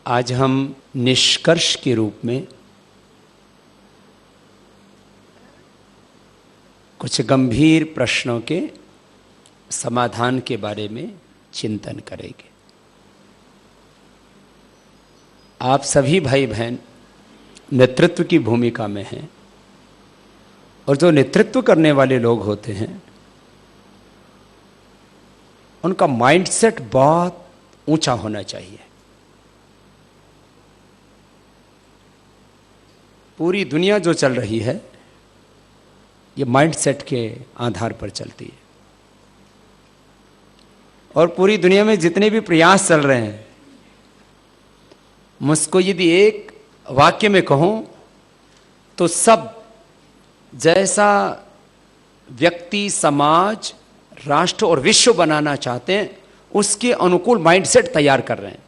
आज हम निष्कर्ष के रूप में कुछ गंभीर प्रश्नों के समाधान के बारे में चिंतन करेंगे। आप सभी भाई बहन नेतृत्व की भूमिका में हैं और जो नेतृत्व करने वाले लोग होते हैं उनका माइंडसेट बहुत ऊंचा होना चाहिए। पूरी दुनिया जो चल रही है ये माइंडसेट के आधार पर चलती है और पूरी दुनिया में जितने भी प्रयास चल रहे हैं, मुझको यदि एक वाक्य में कहूं तो सब जैसा व्यक्ति, समाज, राष्ट्र और विश्व बनाना चाहते हैं उसके अनुकूल माइंडसेट तैयार कर रहे हैं।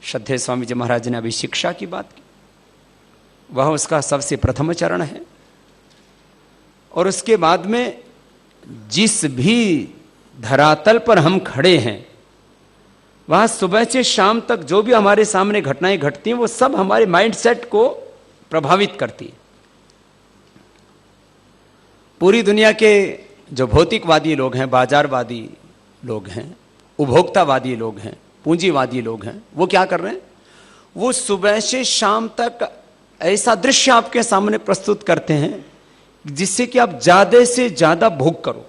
श्रद्धेय स्वामी जी महाराज ने अभी शिक्षा की बात की, वह उसका सबसे प्रथम चरण है। और उसके बाद में जिस भी धरातल पर हम खड़े हैं वहां सुबह से शाम तक जो भी हमारे सामने घटनाएं घटती हैं वो सब हमारे माइंडसेट को प्रभावित करती है। पूरी दुनिया के जो भौतिकवादी लोग हैं, बाजारवादी लोग हैं, उपभोक्तावादी लोग हैं, पूंजीवादी लोग हैं, वो क्या कर रहे हैं? वो सुबह से शाम तक ऐसा दृश्य आपके सामने प्रस्तुत करते हैं जिससे कि आप ज्यादा से ज्यादा भोग करो।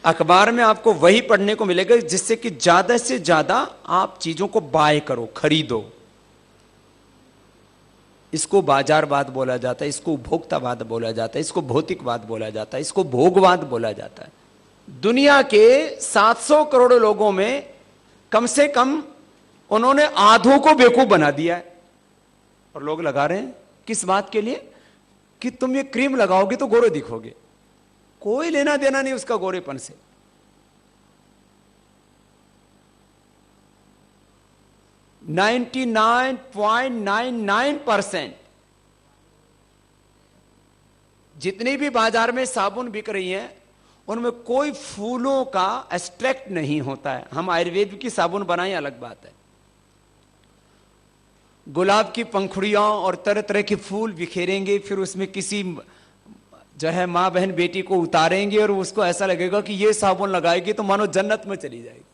अखबार में आपको वही पढ़ने को मिलेगा जिससे कि ज्यादा से ज्यादा आप चीजों को बाय करो, खरीदो। इसको बाजारवाद बोला जाता है, इसको उपभोक्तावाद बोला जाता है, इसको भौतिकवाद बोला जाता है, इसको भोगवाद बोला जाता है। दुनिया के 700 करोड़ लोगों में कम से कम उन्होंने आधों को बेवकूफ बना दिया है। और लोग लगा रहे हैं किस बात के लिए? कि तुम ये क्रीम लगाओगे तो गोरे दिखोगे। कोई लेना देना नहीं उसका गोरेपन से। नाइन्टी 99.99% जितनी भी बाजार में साबुन बिक रही हैं उनमें कोई फूलों का एक्सट्रैक्ट नहीं होता है। हम आयुर्वेद की साबुन बनाएं अलग बात है। गुलाब की पंखुड़ियां और तरह तरह के फूल बिखेरेंगे, फिर उसमें किसी जो है माँ बहन बेटी को उतारेंगे और उसको ऐसा लगेगा कि ये साबुन लगाएगी तो मानो जन्नत में चली जाएगी।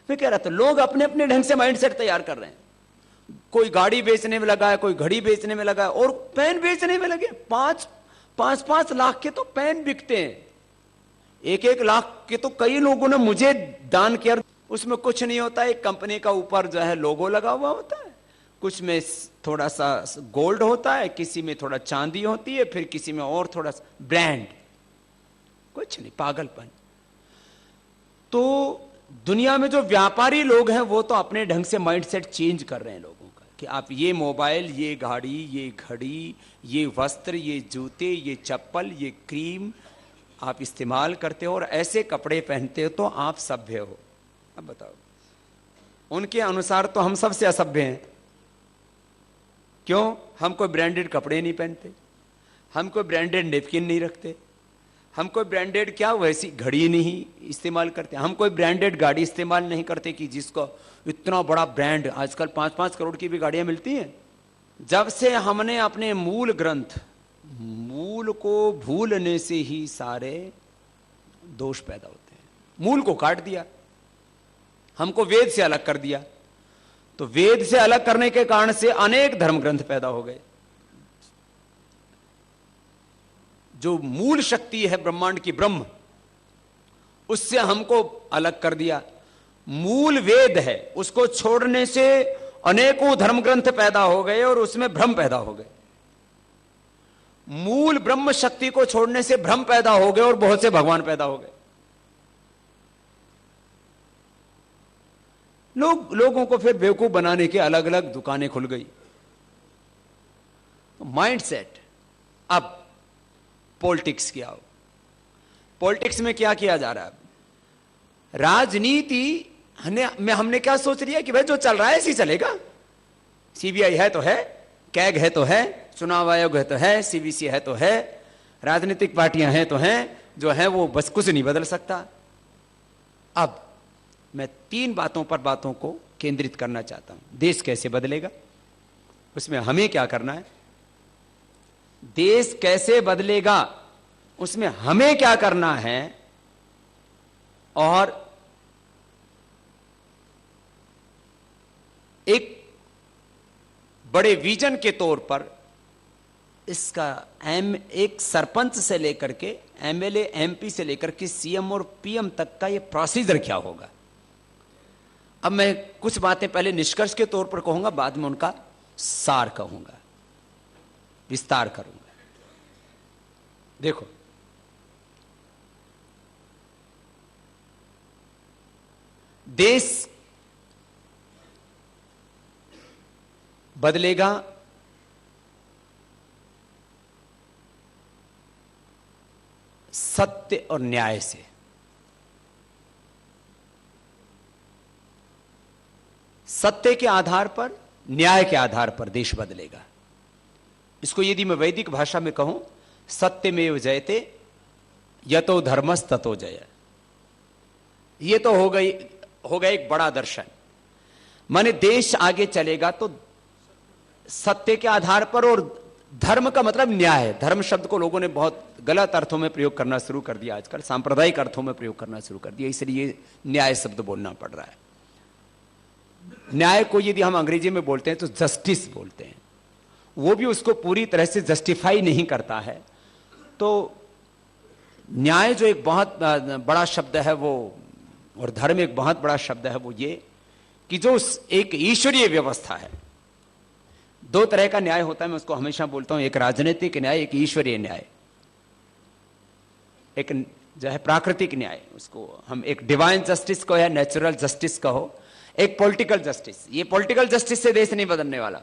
मैं कह रहा था लोग अपने अपने ढंग से माइंडसेट तैयार कर रहे हैं। कोई गाड़ी बेचने में लगा है, कोई घड़ी बेचने में लगा है और पेन बेचने में लगे। 5 लाख के तो पेन बिकते हैं, 1 लाख के तो कई लोगों ने मुझे दान किया। उसमें कुछ नहीं होता, एक कंपनी का ऊपर जो है लोगो लगा हुआ होता है, कुछ में थोड़ा सा गोल्ड होता है, किसी में थोड़ा चांदी होती है, फिर किसी में और थोड़ा सा ब्रांड। कुछ नहीं, पागलपन। तो दुनिया में जो व्यापारी लोग हैं वो तो अपने ढंग से माइंडसेट चेंज कर रहे हैं लोगों का कि आप ये मोबाइल, ये गाड़ी, ये घड़ी, ये वस्त्र, ये जूते, ये चप्पल, ये क्रीम आप इस्तेमाल करते हो और ऐसे कपड़े पहनते हो तो आप सभ्य हो। अब बताओ, उनके अनुसार तो हम सबसे असभ्य हैं। क्यों? हम कोई ब्रांडेड कपड़े नहीं पहनते, हम कोई ब्रांडेड नेपकिन नहीं रखते, हम कोई ब्रांडेड क्या वैसी घड़ी नहीं इस्तेमाल करते, हम कोई ब्रांडेड गाड़ी इस्तेमाल नहीं करते कि जिसको इतना बड़ा ब्रांड, आजकल 5-5 करोड़ की भी गाड़ियां मिलती हैं। जब से हमने अपने मूल ग्रंथ, मूल को भूलने से ही सारे दोष पैदा होते हैं। मूल को काट दिया, हमको वेद से अलग कर दिया, तो वेद से अलग करने के कारण से अनेक धर्म ग्रंथ पैदा हो गए। जो मूल शक्ति है ब्रह्मांड की, ब्रह्म, उससे हमको अलग कर दिया। मूल वेद है, उसको छोड़ने से अनेकों धर्म ग्रंथ पैदा हो गए और उसमें भ्रम पैदा हो गए। मूल ब्रह्म शक्ति को छोड़ने से भ्रम पैदा हो गए और बहुत से भगवान पैदा हो गए। लोगों को फिर बेवकूफ बनाने की अलग अलग दुकानें खुल गई। माइंडसेट। अब पॉलिटिक्स की आओ। पॉलिटिक्स में क्या किया जा रहा है? राजनीति हमने क्या सोच लिया कि भाई जो चल रहा है ऐसे ही चलेगा। सीबीआई है तो है, कैग है तो है, चुनाव आयोग है तो है, सीवीसी है तो है, राजनीतिक पार्टियां हैं तो हैं, जो है वो बस कुछ नहीं बदल सकता। अब मैं 3 बातों को केंद्रित करना चाहता हूं। देश कैसे बदलेगा, उसमें हमें क्या करना है। देश कैसे बदलेगा, उसमें हमें क्या करना है, और एक बड़े विजन के तौर पर इसका एक सरपंच से लेकर के एमएलए एमपी से लेकर के सीएम और पीएम तक का ये प्रोसीजर क्या होगा। अब मैं कुछ बातें पहले निष्कर्ष के तौर पर कहूंगा, बाद में उनका सार कहूंगा, विस्तार करूंगा। देखो, देश बदलेगा सत्य और न्याय से। सत्य के आधार पर, न्याय के आधार पर देश बदलेगा। इसको यदि मैं वैदिक भाषा में कहूं, सत्यमेव जयते यतो धर्मस् ततो जय। ये तो हो गया एक बड़ा दर्शन। माने देश आगे चलेगा तो सत्य के आधार पर, और धर्म का मतलब न्याय। धर्म शब्द को लोगों ने बहुत गलत अर्थों में प्रयोग करना शुरू कर दिया, आजकल सांप्रदायिक अर्थों में प्रयोग करना शुरू कर दिया, इसलिए न्याय शब्द बोलना पड़ रहा है। न्याय को यदि हम अंग्रेजी में बोलते हैं तो जस्टिस बोलते हैं, वो भी उसको पूरी तरह से जस्टिफाई नहीं करता है। तो न्याय जो एक बहुत बड़ा शब्द है वो, और धर्म एक बहुत बड़ा शब्द है, वो ये कि जो एक ईश्वरीय व्यवस्था है। दो तरह का न्याय होता है, मैं उसको हमेशा बोलता हूं, एक राजनीतिक न्याय, एक ईश्वरीय न्याय। एक जो है प्राकृतिक न्याय, उसको हम एक डिवाइन जस्टिस को या नेचुरल जस्टिस कहो, एक पॉलिटिकल जस्टिस। ये पॉलिटिकल जस्टिस से देश नहीं बदलने वाला।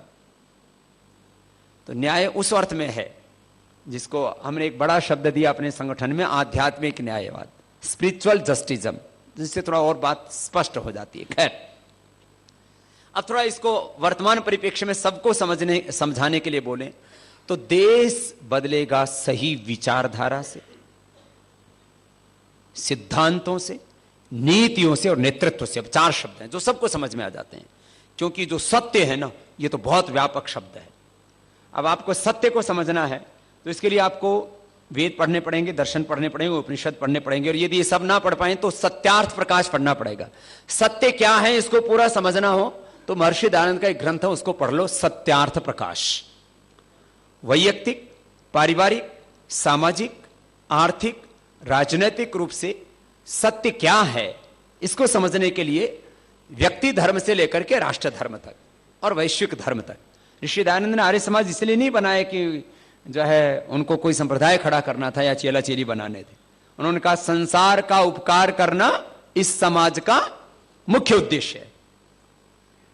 तो न्याय उस अर्थ में है जिसको हमने एक बड़ा शब्द दिया अपने संगठन में, आध्यात्मिक न्यायवाद, स्पिरिचुअल जस्टिज्म, जिससे थोड़ा और बात स्पष्ट हो जाती है। खैर, अब थोड़ा इसको वर्तमान परिप्रेक्ष्य में सबको समझाने के लिए बोले तो देश बदलेगा सही विचारधारा से, सिद्धांतों से, नीतियों से और नेतृत्व से। अब चार शब्द हैं जो सबको समझ में आ जाते हैं, क्योंकि जो सत्य है ना, ये तो बहुत व्यापक शब्द है। अब आपको सत्य को समझना है तो इसके लिए आपको वेद पढ़ने पड़ेंगे, दर्शन पढ़ने पड़ेंगे, उपनिषद पढ़ने पड़ेंगे, और यदि ये सब ना पढ़ पाए तो सत्यार्थ प्रकाश पढ़ना पड़ेगा। सत्य क्या है इसको पूरा समझना हो तो महर्षि दयानंद का एक ग्रंथ है, उसको पढ़ लो, सत्यार्थ प्रकाश। वैयक्तिक, पारिवारिक, सामाजिक, आर्थिक, राजनैतिक रूप से सत्य क्या है, इसको समझने के लिए व्यक्ति धर्म से लेकर के राष्ट्र धर्म तक और वैश्विक धर्म तक। ऋषि दयानंद ने आर्य समाज इसलिए नहीं बनाया कि जो है उनको कोई संप्रदाय खड़ा करना था या चेला चेली बनाने थे। उन्होंने कहा संसार का उपकार करना इस समाज का मुख्य उद्देश्य है।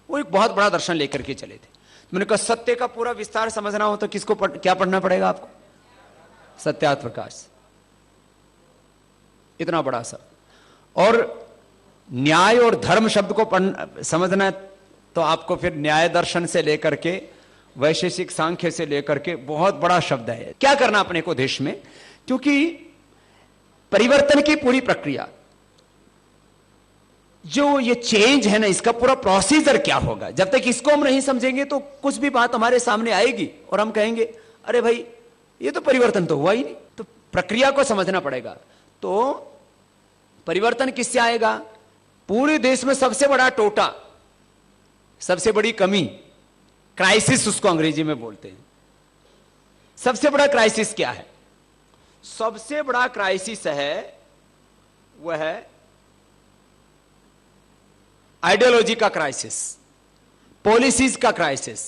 वो एक बहुत बड़ा दर्शन लेकर के चले थे। मैंने कहा सत्य का पूरा विस्तार समझना हो तो किसको क्या पढ़ना पड़ेगा आपको? सत्यार्थ प्रकाश, इतना बड़ा सा। और न्याय और धर्म शब्द को समझना है तो आपको फिर न्याय दर्शन से लेकर के वैशेषिक सांख्य से लेकर के बहुत बड़ा शब्द है। क्या करना अपने को देश में, क्योंकि परिवर्तन की पूरी प्रक्रिया, जो ये चेंज है ना, इसका पूरा प्रोसीजर क्या होगा, जब तक इसको हम नहीं समझेंगे तो कुछ भी बात हमारे सामने आएगी और हम कहेंगे अरे भाई ये तो परिवर्तन तो हुआ ही नहीं। तो प्रक्रिया को समझना पड़ेगा। तो परिवर्तन किससे आएगा? पूरे देश में सबसे बड़ा टोटा, सबसे बड़ी कमी, क्राइसिस उसको अंग्रेजी में बोलते हैं। सबसे बड़ा क्राइसिस क्या है? सबसे बड़ा क्राइसिस है वह है आइडियोलॉजी का क्राइसिस, पॉलिसीज का क्राइसिस,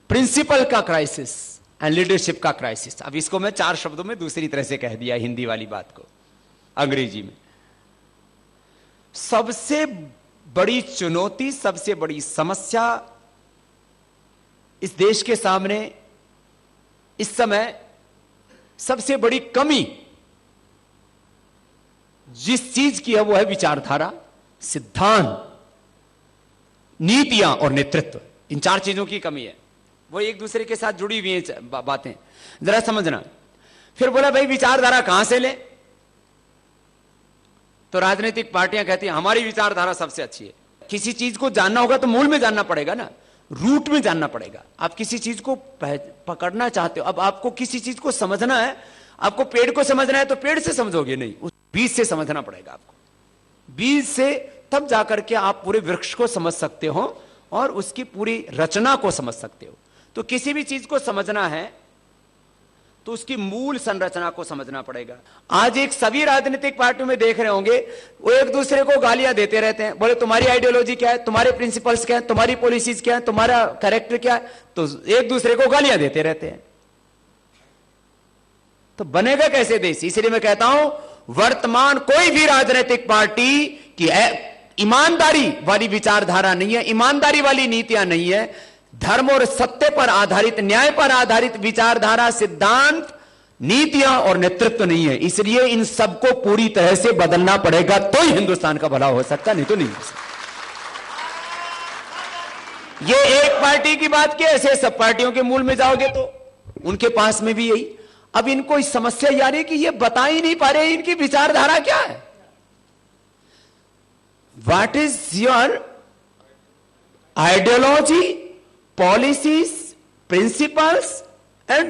प्रिंसिपल का क्राइसिस एंड लीडरशिप का क्राइसिस। अब इसको मैं चार शब्दों में दूसरी तरह से कह दिया, हिंदी वाली बात को अंग्रेजी में। सबसे बड़ी चुनौती, सबसे बड़ी समस्या इस देश के सामने इस समय, सबसे बड़ी कमी जिस चीज की है वो है विचारधारा, सिद्धांत, नीतियां और नेतृत्व। इन चार चीजों की कमी है, वो एक दूसरे के साथ जुड़ी हुई हैं बातें, जरा समझना। फिर बोला भाई विचारधारा कहां से ले? तो राजनीतिक पार्टियां कहती हैं हमारी विचारधारा सबसे अच्छी है। किसी चीज को जानना होगा तो मूल में जानना पड़ेगा ना, रूट में जानना पड़ेगा। आप किसी चीज को पकड़ना चाहते हो, अब आपको किसी चीज को समझना है, आपको पेड़ को समझना है तो पेड़ से समझोगे नहीं, उस बीज से समझना पड़ेगा आपको। बीज से तब जाकर के आप पूरे वृक्ष को समझ सकते हो और उसकी पूरी रचना को समझ सकते हो। तो किसी भी चीज को समझना है तो उसकी मूल संरचना को समझना पड़ेगा। आज एक सभी राजनीतिक पार्टियों में देख रहे होंगे, वो एक दूसरे को गालियां देते रहते हैं, बोले तुम्हारी आइडियोलॉजी क्या है, तुम्हारे प्रिंसिपल्स क्या है, तुम्हारी पॉलिसीज क्या है, तुम्हारा कैरेक्टर क्या है, तो एक दूसरे को गालियां देते रहते हैं। तो बनेगा कैसे देश? इसलिए मैं कहता हूं वर्तमान कोई भी राजनीतिक पार्टी की ईमानदारी वाली विचारधारा नहीं है, ईमानदारी वाली नीतियां नहीं है, धर्म और सत्य पर आधारित, न्याय पर आधारित विचारधारा, सिद्धांत, नीतियां और नेतृत्व नहीं है। इसलिए इन सबको पूरी तरह से बदलना पड़ेगा, तो ही हिंदुस्तान का भला हो सकता, नहीं तो नहीं हो सकता। ये एक पार्टी की बात की, ऐसे सब पार्टियों के मूल में जाओगे तो उनके पास में भी यही। अब इनको इस समस्या ये आ रही है कि ये बता ही नहीं पा रहे इनकी विचारधारा क्या है। What is your ideology, policies, principles and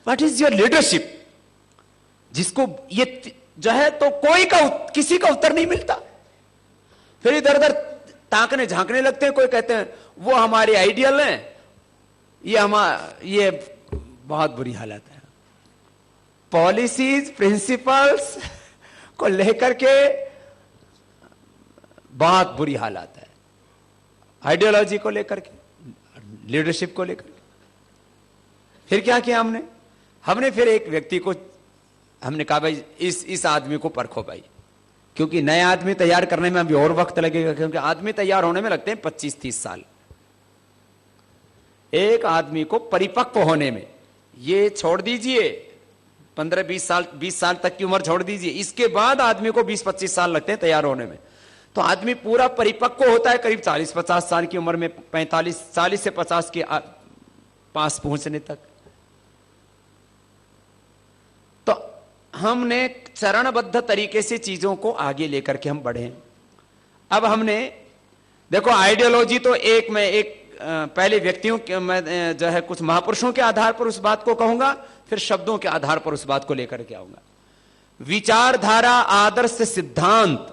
what is your leadership? जिसको ये जो है तो किसी का उत्तर नहीं मिलता। फिर इधर उधर ताकने झांकने लगते हैं। कोई कहते हैं वो हमारे आइडियल हैं, ये बहुत बुरी हालत है। पॉलिसीज, प्रिंसिपल्स को लेकर के बहुत बुरी हालत है, आइडियोलॉजी को लेकर के, लीडरशिप को लेकर के। फिर क्या किया हमने फिर एक व्यक्ति को हमने कहा भाई इस आदमी को परखो भाई, क्योंकि नए आदमी तैयार करने में अभी और वक्त लगेगा, क्योंकि आदमी तैयार होने में लगते हैं 25-30 साल। एक आदमी को परिपक्व होने में, ये छोड़ दीजिए 15-20 साल तक की उम्र छोड़ दीजिए, इसके बाद आदमी को 20-25 साल लगते हैं तैयार होने में। तो आदमी पूरा परिपक्व होता है करीब 40-50 साल की उम्र में, 40 से 50 के पास पहुंचने तक। तो हमने चरणबद्ध तरीके से चीजों को आगे लेकर के हम बढ़े। अब हमने देखो आइडियोलॉजी तो पहले व्यक्तियों के, मैं जो है कुछ महापुरुषों के आधार पर उस बात को कहूंगा, फिर शब्दों के आधार पर उस बात को लेकर के आऊंगा। विचारधारा, आदर्श, सिद्धांत,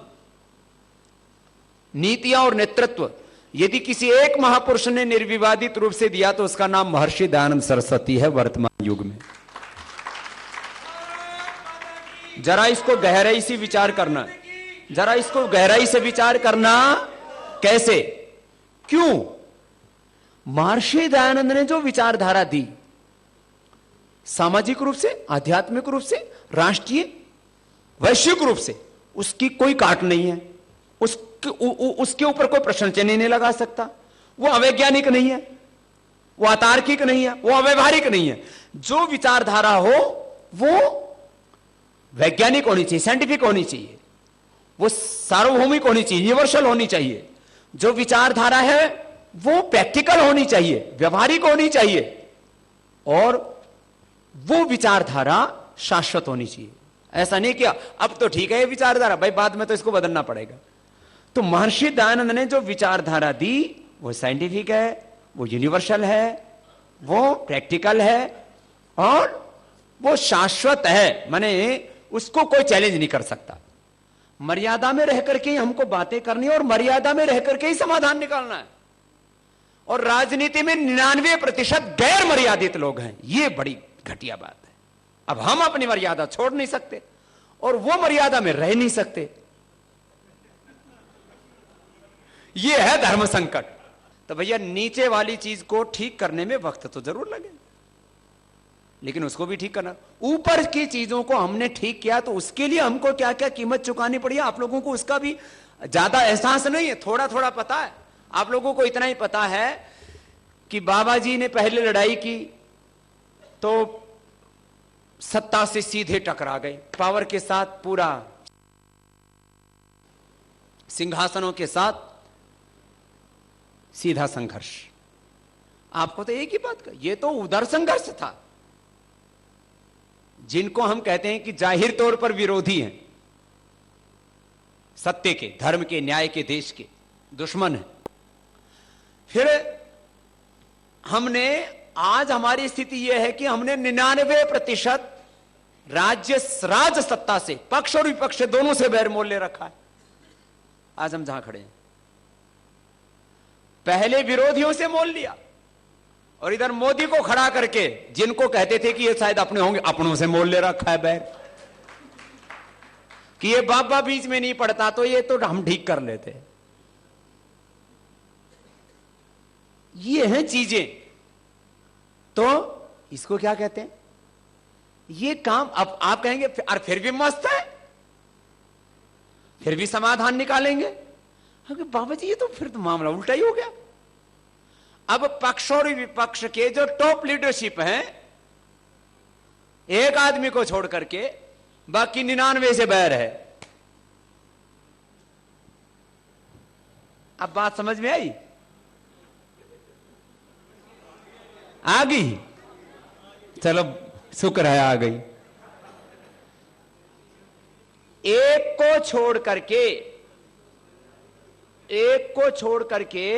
नीतियां और नेतृत्व यदि किसी एक महापुरुष ने निर्विवादित रूप से दिया तो उसका नाम महर्षि दयानंद सरस्वती है वर्तमान युग में। जरा इसको गहराई से विचार करना, जरा इसको गहराई से विचार करना। कैसे, क्यों? महर्षि दयानंद ने जो विचारधारा दी, सामाजिक रूप से, आध्यात्मिक रूप से, राष्ट्रीय, वैश्विक रूप से, उसकी कोई काट नहीं है, उसके ऊपर कोई प्रश्न चिन्ह नहीं लगा सकता। वो अवैज्ञानिक नहीं है, वो अतार्किक नहीं है, वो अव्यवहारिक नहीं है। जो विचारधारा हो वो वैज्ञानिक होनी चाहिए, साइंटिफिक होनी चाहिए, वो सार्वभौमिक होनी चाहिए, यूनिवर्सल होनी चाहिए। जो विचारधारा है वो प्रैक्टिकल होनी चाहिए, व्यवहारिक होनी चाहिए, और वो विचारधारा शाश्वत होनी चाहिए। ऐसा नहीं किया अब तो ठीक है ये विचारधारा, भाई बाद में तो इसको बदलना पड़ेगा। तो महर्षि दयानंद ने जो विचारधारा दी वो साइंटिफिक है, वो यूनिवर्सल है, वो प्रैक्टिकल है, और वो शाश्वत है, माने उसको कोई चैलेंज नहीं कर सकता। मर्यादा में रह करके ही हमको बातें करनी है और मर्यादा में रह करके ही समाधान निकालना है। और राजनीति में 99% गैर मर्यादित लोग हैं, ये बड़ी घटिया बात है। अब हम अपनी मर्यादा छोड़ नहीं सकते और वो मर्यादा में रह नहीं सकते, ये है धर्म संकट। तो भैया नीचे वाली चीज को ठीक करने में वक्त तो जरूर लगे, लेकिन उसको भी ठीक करना। ऊपर की चीजों को हमने ठीक किया तो उसके लिए हमको क्या क्या कीमत चुकानी पड़ी, आप लोगों को उसका भी ज्यादा एहसास नहीं है, थोड़ा थोड़ा पता है। आप लोगों को इतना ही पता है कि बाबा जी ने पहले लड़ाई की तो सत्ता से सीधे टकरा गए, पावर के साथ, पूरा सिंहासनों के साथ सीधा संघर्ष। आपको तो एक ही बात का, ये तो उधर संघर्ष था। जिनको हम कहते हैं कि जाहिर तौर पर विरोधी हैं, सत्य के, धर्म के, न्याय के, देश के दुश्मन है। फिर हमने, आज हमारी स्थिति यह है कि हमने 99% राज सत्ता से, पक्ष और विपक्ष से, दोनों से बैर मोल ले रखा है। आज हम जहां खड़े हैं, पहले विरोधियों से मोल लिया और इधर मोदी को खड़ा करके, जिनको कहते थे कि ये शायद अपने होंगे, अपनों से मोल ले रखा है बैर, कि ये बाबा बीच में नहीं पड़ता तो ये तो हम ठीक कर लेते। ये हैं चीजें। तो इसको क्या कहते हैं? ये काम अब आप कहेंगे और फिर भी मस्त है, फिर भी समाधान निकालेंगे। बाबा जी ये तो फिर तो मामला उल्टा ही हो गया। अब पक्ष और विपक्ष के जो टॉप लीडरशिप है, एक आदमी को छोड़ करके बाकी 99 से बैर है। अब बात समझ में आई? आ गई? चलो शुक्र है आ गई। एक को छोड़ करके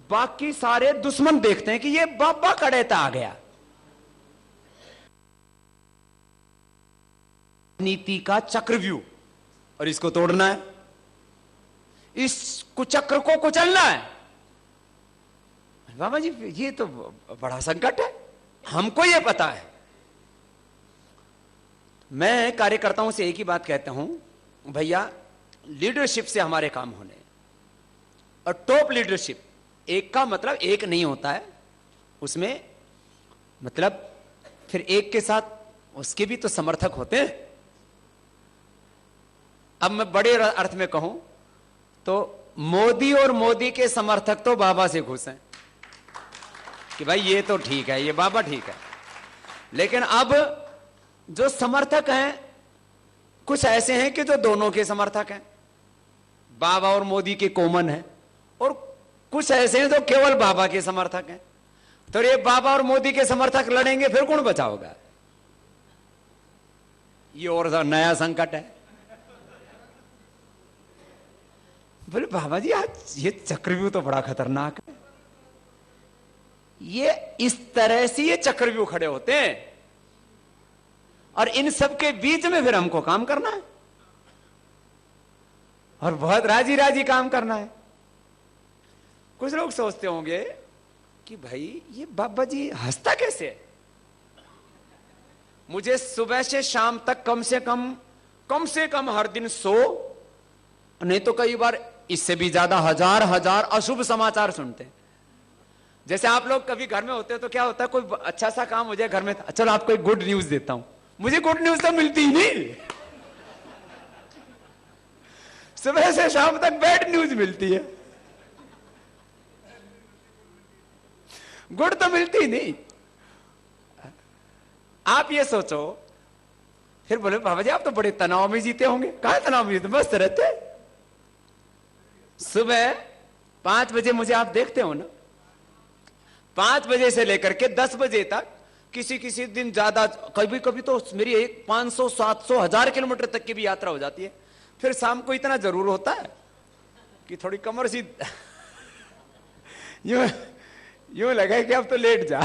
बाकी सारे दुश्मन देखते हैं कि ये बाबा कड़ेता आ गया। नीति का चक्रव्यूह, और इसको तोड़ना है, इस कुचक्र को कुचलना है। बाबा जी ये तो बड़ा संकट है, हमको ये पता है। मैं कार्यकर्ताओं से एक ही बात कहता हूं, भैया लीडरशिप से हमारे काम होने, और टॉप लीडरशिप, एक का मतलब एक नहीं होता है, उसमें मतलब फिर एक के साथ उसके भी तो समर्थक होते हैं। अब मैं बड़े अर्थ में कहूं तो मोदी और मोदी के समर्थक तो बाबा से खुश हैं कि भाई ये तो ठीक है, ये बाबा ठीक है। लेकिन अब जो समर्थक हैं कुछ ऐसे हैं कि जो दोनों के समर्थक हैं, बाबा और मोदी के कॉमन है, और कुछ ऐसे हैं जो केवल बाबा के समर्थक हैं। तो ये बाबा और मोदी के समर्थक लड़ेंगे, फिर कौन बचा होगा? ये और नया संकट है। बोले बाबा जी आज ये चक्रव्यूह तो बड़ा खतरनाक है। ये इस तरह से ये चक्रव्यूह खड़े होते हैं, और इन सब के बीच में फिर हमको काम करना है, और बहुत राजी राजी काम करना है। कुछ लोग सोचते होंगे कि भाई ये बाबा जी हंसता कैसे है? मुझे सुबह से शाम तक कम से कम हर दिन 100, नहीं तो कई बार इससे भी ज्यादा हजार अशुभ समाचार सुनते हैं। जैसे आप लोग कभी घर में होते हैं तो क्या होता है, कोई अच्छा सा काम हो जाए घर में, चलो आपको एक गुड न्यूज देता हूं। मुझे गुड न्यूज तो मिलती ही नहीं, सुबह से शाम तक बैड न्यूज मिलती है, गुड तो मिलती ही नहीं। आप ये सोचो, फिर बोले बाबा जी आप तो बड़े तनाव में जीते होंगे। कहां तनाव में जीते, मस्त रहते। सुबह 5 बजे मुझे आप देखते हो ना, 5 बजे से लेकर के 10 बजे तक, किसी दिन ज्यादा, कभी कभी तो मेरी 500, 700, 1000 किलोमीटर तक की भी यात्रा हो जाती है। फिर शाम को इतना जरूर होता है कि थोड़ी कमर सी यूं लगा कि अब तो लेट जा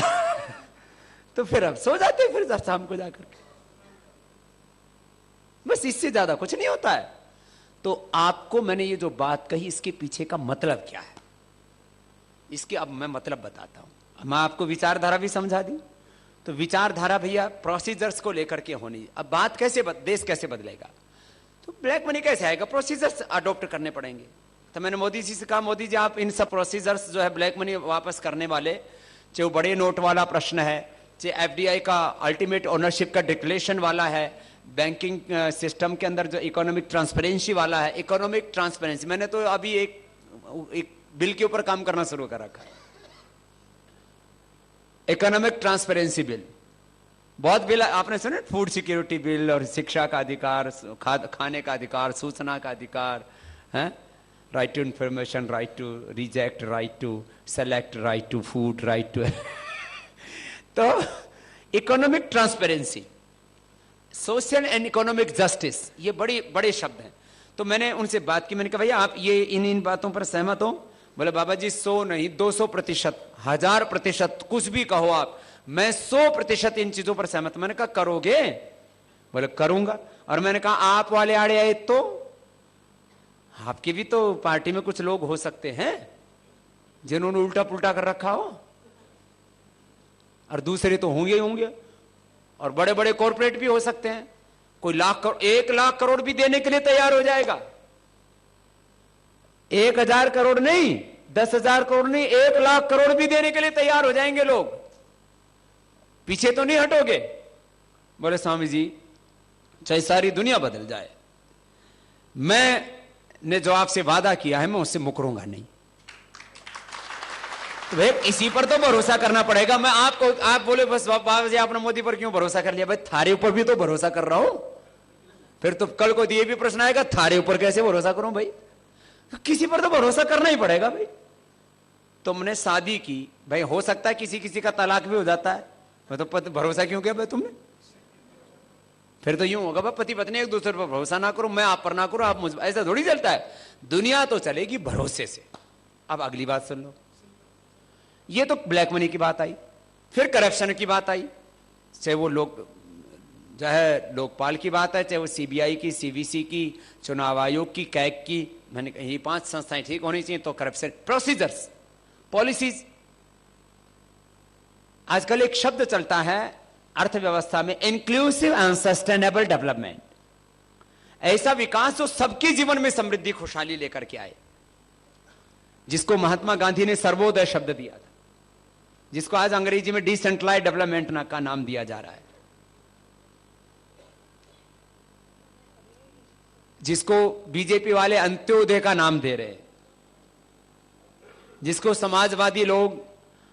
तो फिर अब सो जाते, फिर शाम को जाकर के, बस इससे ज्यादा कुछ नहीं होता है। तो आपको मैंने ये जो बात कही, इसके पीछे का मतलब क्या है, इसके अब मैं मतलब बताता हूं। मैं आपको विचारधारा भी समझा दी। तो विचारधारा भैया प्रोसीजर्स को लेकर के होनी। अब बात कैसे देश कैसे बदलेगा, तो ब्लैक मनी कैसे आएगा, प्रोसीजर्स अडॉप्ट करने पड़ेंगे। तो मैंने मोदी जी से कहा, मोदी जी आप इन सब प्रोसीजर्स जो है ब्लैक मनी वापस करने वाले, चाहे बड़े नोट वाला प्रश्न है, चाहे एफडीआई का अल्टीमेट ओनरशिप का डिक्लेरेशन वाला है, बैंकिंग सिस्टम के अंदर जो इकोनॉमिक ट्रांसपेरेंसी वाला है, इकोनॉमिक ट्रांसपेरेंसी, मैंने तो अभी एक बिल के ऊपर काम करना शुरू कर रखा है, इकोनॉमिक ट्रांसपेरेंसी बिल। बहुत बिल आपने सुने, फूड सिक्योरिटी बिल, और शिक्षा का अधिकार, खाने का अधिकार, सूचना का अधिकार है, right to information, right to reject, right to select, right to food, right to तो economic transparency, social and economic justice, ये बड़े बड़े शब्द हैं। तो मैंने उनसे बात की, मैंने कहा भैया आप ये इन बातों पर सहमत हो? बोले बाबा जी 100 नहीं 200%, 1000%, कुछ भी कहो आप, मैं 100% इन चीजों पर सहमत। मैंने कहा करोगे? बोले करूंगा। और मैंने कहा आप वाले आड़े आए तो आपकी भी तो पार्टी में कुछ लोग हो सकते हैं जिन्होंने उल्टा पुल्टा कर रखा हो, और दूसरे तो होंगे ही होंगे, और बड़े बड़े कॉर्पोरेट भी हो सकते हैं। कोई 1 लाख करोड़ भी देने के लिए तैयार हो जाएगा। 1000 करोड़ नहीं, 10,000 करोड़ नहीं, 1 लाख करोड़ भी देने के लिए तैयार हो जाएंगे लोग। पीछे तो नहीं हटोगे? बोले स्वामी जी चाहे सारी दुनिया बदल जाए, मैंने जो आपसे वादा किया है मैं उससे मुकरूंगा नहीं। तो भाई इसी पर तो भरोसा करना पड़ेगा। मैं आपको, आप बोले बस बाबा जी आपने मोदी पर क्यों भरोसा कर लिया? भाई थारे ऊपर भी तो भरोसा कर रहा हूं। फिर तो कल को ये भी प्रश्न आएगा थारे ऊपर कैसे भरोसा करूं? भाई किसी पर तो भरोसा करना ही पड़ेगा। भाई तुमने शादी की, भाई हो सकता है किसी किसी का तलाक भी हो जाता है, मैं तो भरोसा क्यों किया भाई तुमने? फिर तो यूं होगा भाई पति पत्नी एक दूसरे पर भरोसा ना करो, मैं आप पर ना करूं, आप मुझ, ऐसा थोड़ी चलता है। दुनिया तो चलेगी भरोसे से। अब अगली बात सुन लो, ये तो ब्लैक मनी की बात आई, फिर करप्शन की बात आई, चाहे वो लोग जो है लोकपाल की बात है, चाहे वो सीबीआई की, सीवीसी की, चुनाव आयोग की, कैग की। मैंने कहा ये 5 संस्थाएं ठीक होनी चाहिए। तो करप्शन प्रोसीजर्स, पॉलिसीज। आजकल एक शब्द चलता है अर्थव्यवस्था में, इंक्लूसिव एंड सस्टेनेबल डेवलपमेंट। ऐसा विकास जो सबके जीवन में समृद्धि खुशहाली लेकर के आए, जिसको महात्मा गांधी ने सर्वोदय शब्द दिया था, जिसको आज अंग्रेजी में डिसेंट्रलाइज डेवलपमेंट का नाम दिया जा रहा है, जिसको बीजेपी वाले अंत्योदय का नाम दे रहे हैं, जिसको समाजवादी लोग,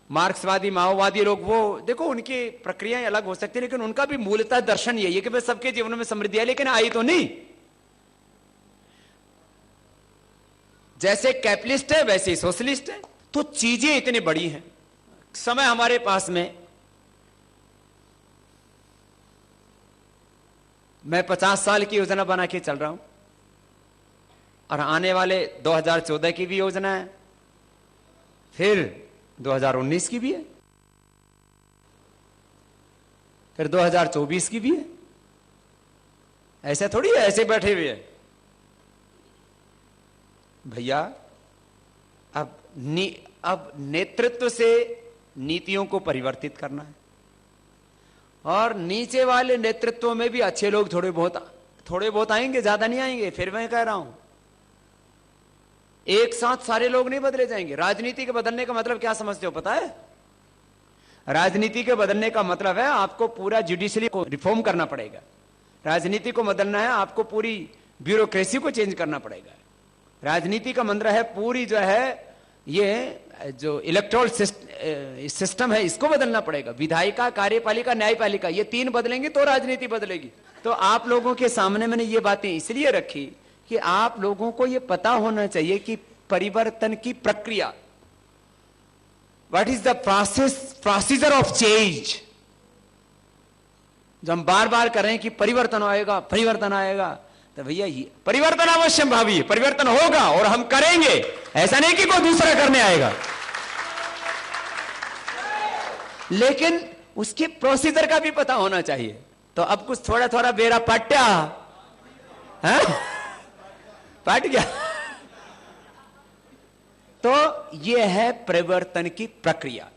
मार्क्सवादी, माओवादी लोग, वो देखो उनकी प्रक्रियाएं अलग हो सकती है, लेकिन उनका भी मूलतः दर्शन यही है कि भाई सबके जीवन में समृद्धि है, लेकिन आई तो नहीं। जैसे कैपिटलिस्ट है वैसे ही सोशलिस्ट है। तो चीजें इतनी बड़ी हैं, समय हमारे पास में। मैं 50 साल की योजना बना के चल रहा हूं, और आने वाले 2014 की भी योजना है, फिर 2019 की भी है, फिर 2024 की भी है। ऐसे थोड़ी है ऐसे बैठे हुए हैं भैया। अब नेतृत्व से नीतियों को परिवर्तित करना है, और नीचे वाले नेतृत्व में भी अच्छे लोग थोड़े बहुत आएंगे, ज्यादा नहीं आएंगे। फिर मैं कह रहा हूं एक साथ सारे लोग नहीं बदले जाएंगे। राजनीति के बदलने का मतलब क्या समझते हो पता है? राजनीति के बदलने का मतलब है आपको पूरा जुडिशरी को रिफॉर्म करना पड़ेगा। राजनीति को बदलना है आपको पूरी ब्यूरोक्रेसी को चेंज करना पड़ेगा। राजनीति का मंत्र है पूरी जो है ये जो इलेक्टोरल सिस्टम है इसको बदलना पड़ेगा। विधायिका, कार्यपालिका, न्यायपालिका, ये 3 बदलेंगे तो राजनीति बदलेगी। तो आप लोगों के सामने मैंने ये बातें इसलिए रखी कि आप लोगों को ये पता होना चाहिए कि परिवर्तन की प्रक्रिया, what is the procedure of change. जब हम बार बार करें कि परिवर्तन आएगा, परिवर्तन आएगा, तो भैया ये परिवर्तन अवश्य भावी है, परिवर्तन होगा और हम करेंगे। ऐसा नहीं कि कोई दूसरा करने आएगा, लेकिन उसके प्रोसीजर का भी पता होना चाहिए। तो अब कुछ थोड़ा थोड़ा बेरा पट्टा पट गया। तो यह है परिवर्तन की प्रक्रिया,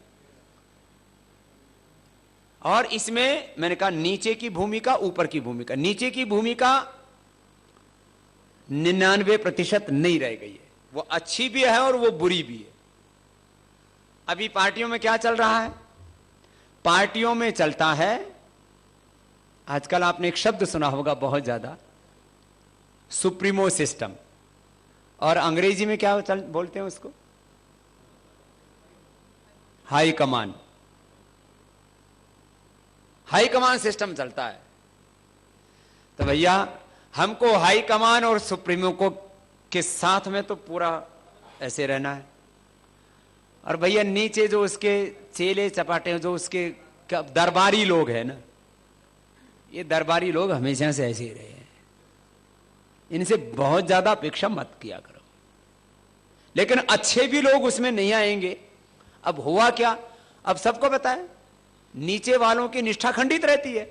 और इसमें मैंने कहा नीचे की भूमिका, ऊपर की भूमिका। नीचे की भूमिका 99% नहीं रह गई है, वो अच्छी भी है और वो बुरी भी है। अभी पार्टियों में क्या चल रहा है? पार्टियों में चलता है, आजकल आपने एक शब्द सुना होगा बहुत ज्यादा, सुप्रीमो सिस्टम, और अंग्रेजी में क्या बोलते हैं उसको? High command. High command system चलता है। तो भैया हमको हाई कमान और सुप्रीमो को के साथ में तो पूरा ऐसे रहना है, और भैया नीचे जो उसके चेले चपाटे, जो उसके दरबारी लोग हैं ना, ये दरबारी लोग हमेशा से ऐसे ही रहे हैं। इनसे बहुत ज्यादा अपेक्षा मत किया करो। लेकिन अच्छे भी लोग उसमें नहीं आएंगे। अब हुआ क्या, अब सबको पता है नीचे वालों की निष्ठा खंडित रहती है,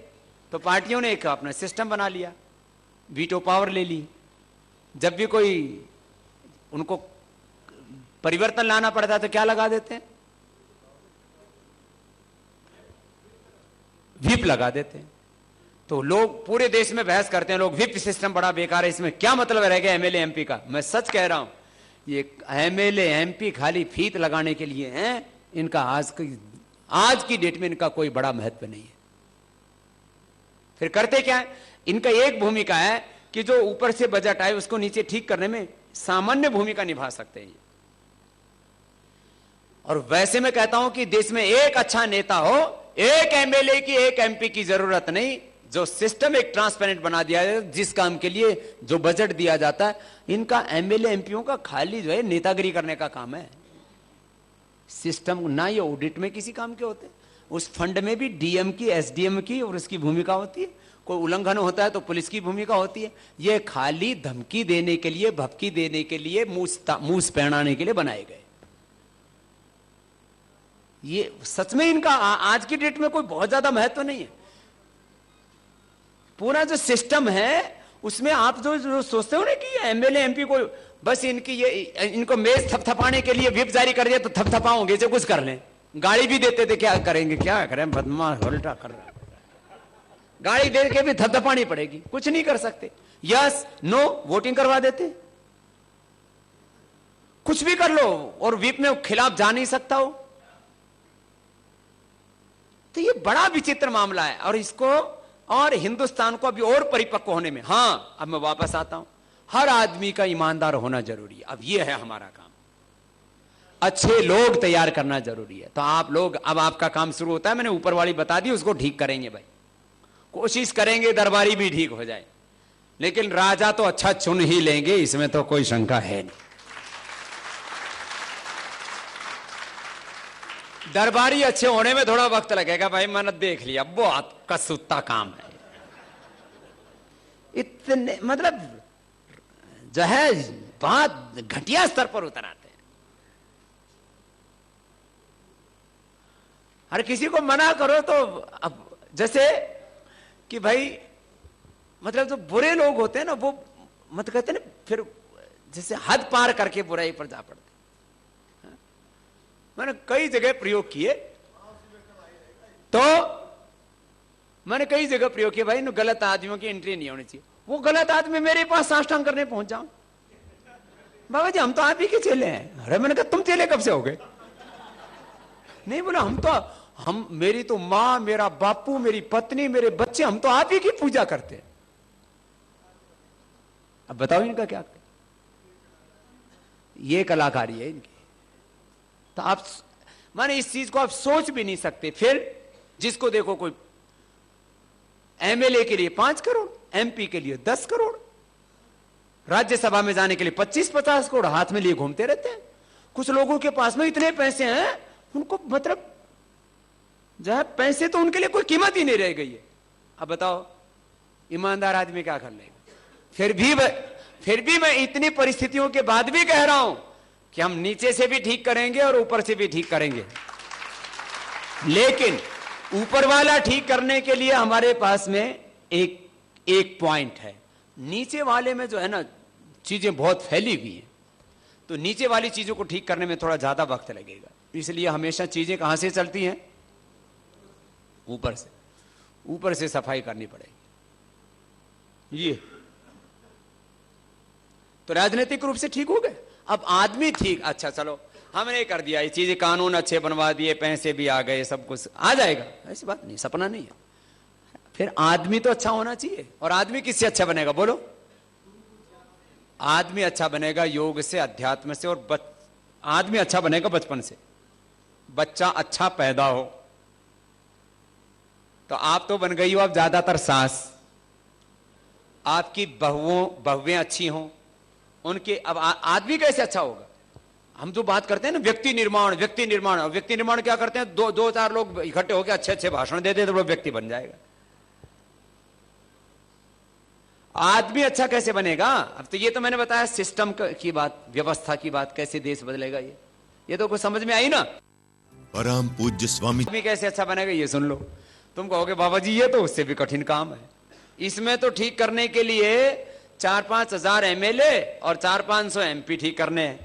तो पार्टियों ने एक अपना सिस्टम बना लिया, वीटो पावर ले ली। जब भी कोई उनको परिवर्तन लाना पड़ता है तो क्या लगा देते हैं, व्हिप लगा देते हैं। तो लोग पूरे देश में बहस करते हैं, लोग व्हिप सिस्टम बड़ा बेकार है, इसमें क्या मतलब रह गया एमएलए एमपी का। मैं सच कह रहा हूं, ये एमएलए एमपी खाली फीत लगाने के लिए हैं। इनका आज की डेट में इनका कोई बड़ा महत्व नहीं है। फिर करते क्या है, इनका एक भूमिका है कि जो ऊपर से बजट आए उसको नीचे ठीक करने में सामान्य भूमिका निभा सकते हैं। और वैसे मैं कहता हूं कि देश में एक अच्छा नेता हो, एक एमएलए की एक एमपी की जरूरत नहीं। जो सिस्टम एक ट्रांसपेरेंट बना दिया है, जिस काम के लिए जो बजट दिया जाता है, इनका एमएलए एमपीओ का खाली जो है नेतागिरी करने का काम है। सिस्टम ना ये ऑडिट में किसी काम के होते, उस फंड में भी डीएम की एसडीएम की और उसकी भूमिका होती है। कोई उल्लंघन होता है तो पुलिस की भूमिका होती है। ये खाली धमकी देने के लिए, भपकी देने के लिए, मूस पहनाने के लिए बनाए गए। ये सच में इनका आज की डेट में कोई बहुत ज्यादा महत्व नहीं है। पूरा जो सिस्टम है उसमें आप जो सोचते हो ना कि एमएलए एमपी को बस इनको मेज थपथपाने के लिए व्हिप जारी कर दिया तो थपथपाओगे, जो कुछ कर लें। गाड़ी भी देते थे, क्या करेंगे, क्या करें, बदमाश उल्टा कर रहा है। गाड़ी दे के भी थपथपानी पड़ेगी, कुछ नहीं कर सकते। यस नो वोटिंग करवा देते, कुछ भी कर लो, और व्हिप में खिलाफ जा नहीं सकता हो। तो ये बड़ा विचित्र मामला है, और इसको और हिंदुस्तान को अभी और परिपक्व होने में, हां अब मैं वापस आता हूं, हर आदमी का ईमानदार होना जरूरी है। अब ये है हमारा काम, अच्छे लोग तैयार करना जरूरी है। तो आप लोग, अब आपका काम शुरू होता है, मैंने ऊपर वाली बता दी, उसको ठीक करेंगे भाई, कोशिश करेंगे दरबारी भी ठीक हो जाए। लेकिन राजा तो अच्छा चुन ही लेंगे, इसमें तो कोई शंका है नहीं। दरबारी अच्छे होने में थोड़ा वक्त लगेगा भाई, मैंने देख लिया, बहुत कसूता काम है। इतने मतलब जो है बात घटिया स्तर पर उतर आते हैं। हर किसी को मना करो तो अब जैसे कि भाई मतलब जो बुरे लोग होते हैं ना, वो मत कहते ना, फिर जैसे हद पार करके बुराई पर जा पड़ते। मैंने कई जगह प्रयोग किए, तो मैंने कई जगह प्रयोग किया भाई, इन गलत आदमियों की एंट्री नहीं होनी चाहिए। वो गलत आदमी मेरे पास साष्टांग करने पहुंच जाओ, बाबा जी हम तो आप ही के चेले हैं। अरे मैंने कहा तुम चेले कब से हो गए? नहीं बोला, हम मेरी तो माँ, मेरा बापू, मेरी पत्नी, मेरे बच्चे, हम तो आप ही की पूजा करते हैं। अब बताओ इनका क्या करें? ये कलाकारी है इनकी। तो आप माने इस चीज को आप सोच भी नहीं सकते। फिर जिसको देखो, कोई एमएलए के लिए 5 करोड़, एमपी के लिए 10 करोड़, राज्यसभा में जाने के लिए 25-50 करोड़ हाथ में लिए घूमते रहते हैं। कुछ लोगों के पास में इतने पैसे हैं, उनको मतलब जो है पैसे तो उनके लिए कोई कीमत ही नहीं रह गई है। अब बताओ ईमानदार आदमी क्या कर लेगा? फिर भी मैं इतनी परिस्थितियों के बाद भी कह रहा हूं कि हम नीचे से भी ठीक करेंगे और ऊपर से भी ठीक करेंगे। लेकिन ऊपर वाला ठीक करने के लिए हमारे पास में एक पॉइंट है। नीचे वाले में जो है ना चीजें बहुत फैली हुई हैं, तो नीचे वाली चीजों को ठीक करने में थोड़ा ज्यादा वक्त लगेगा। इसलिए हमेशा चीजें कहां से चलती हैं? ऊपर से सफाई करनी पड़ेगी। ये तो राजनीतिक रूप से ठीक हो गए। अब आदमी ठीक, अच्छा चलो हमने कर दिया, ये चीजें कानून अच्छे बनवा दिए, पैसे भी आ गए, सब कुछ आ जाएगा, ऐसी बात नहीं, सपना नहीं है। फिर आदमी तो अच्छा होना चाहिए। और आदमी किससे अच्छा बनेगा बोलो? आदमी अच्छा बनेगा योग से, अध्यात्म से, और आदमी अच्छा बनेगा बचपन से। बच्चा अच्छा पैदा हो तो आप तो बन गई हो अब ज्यादातर सास, आपकी बहुएं अच्छी हों उनके। अब आदमी कैसे अच्छा होगा? हम जो बात करते हैं ना व्यक्ति निर्माण, व्यक्ति निर्माण क्या करते हैं? दो चार लोग इकट्ठे होकर अच्छे अच्छे भाषण दे दे तो वो व्यक्ति बन जाएगा। आदमी अच्छा कैसे बनेगा? अब तो ये तो मैंने बताया सिस्टम की बात, व्यवस्था की बात, कैसे देश बदलेगा ये तो कुछ समझ में आई ना। परम पूज्य स्वामी आदमी कैसे अच्छा बनेगा ये सुन लो। तुम कहोगे बाबा जी ये तो उससे भी कठिन काम है। इसमें तो ठीक करने के लिए 4-5 हजार एमएलए और 400-500 एमपी ठीक करने हैं,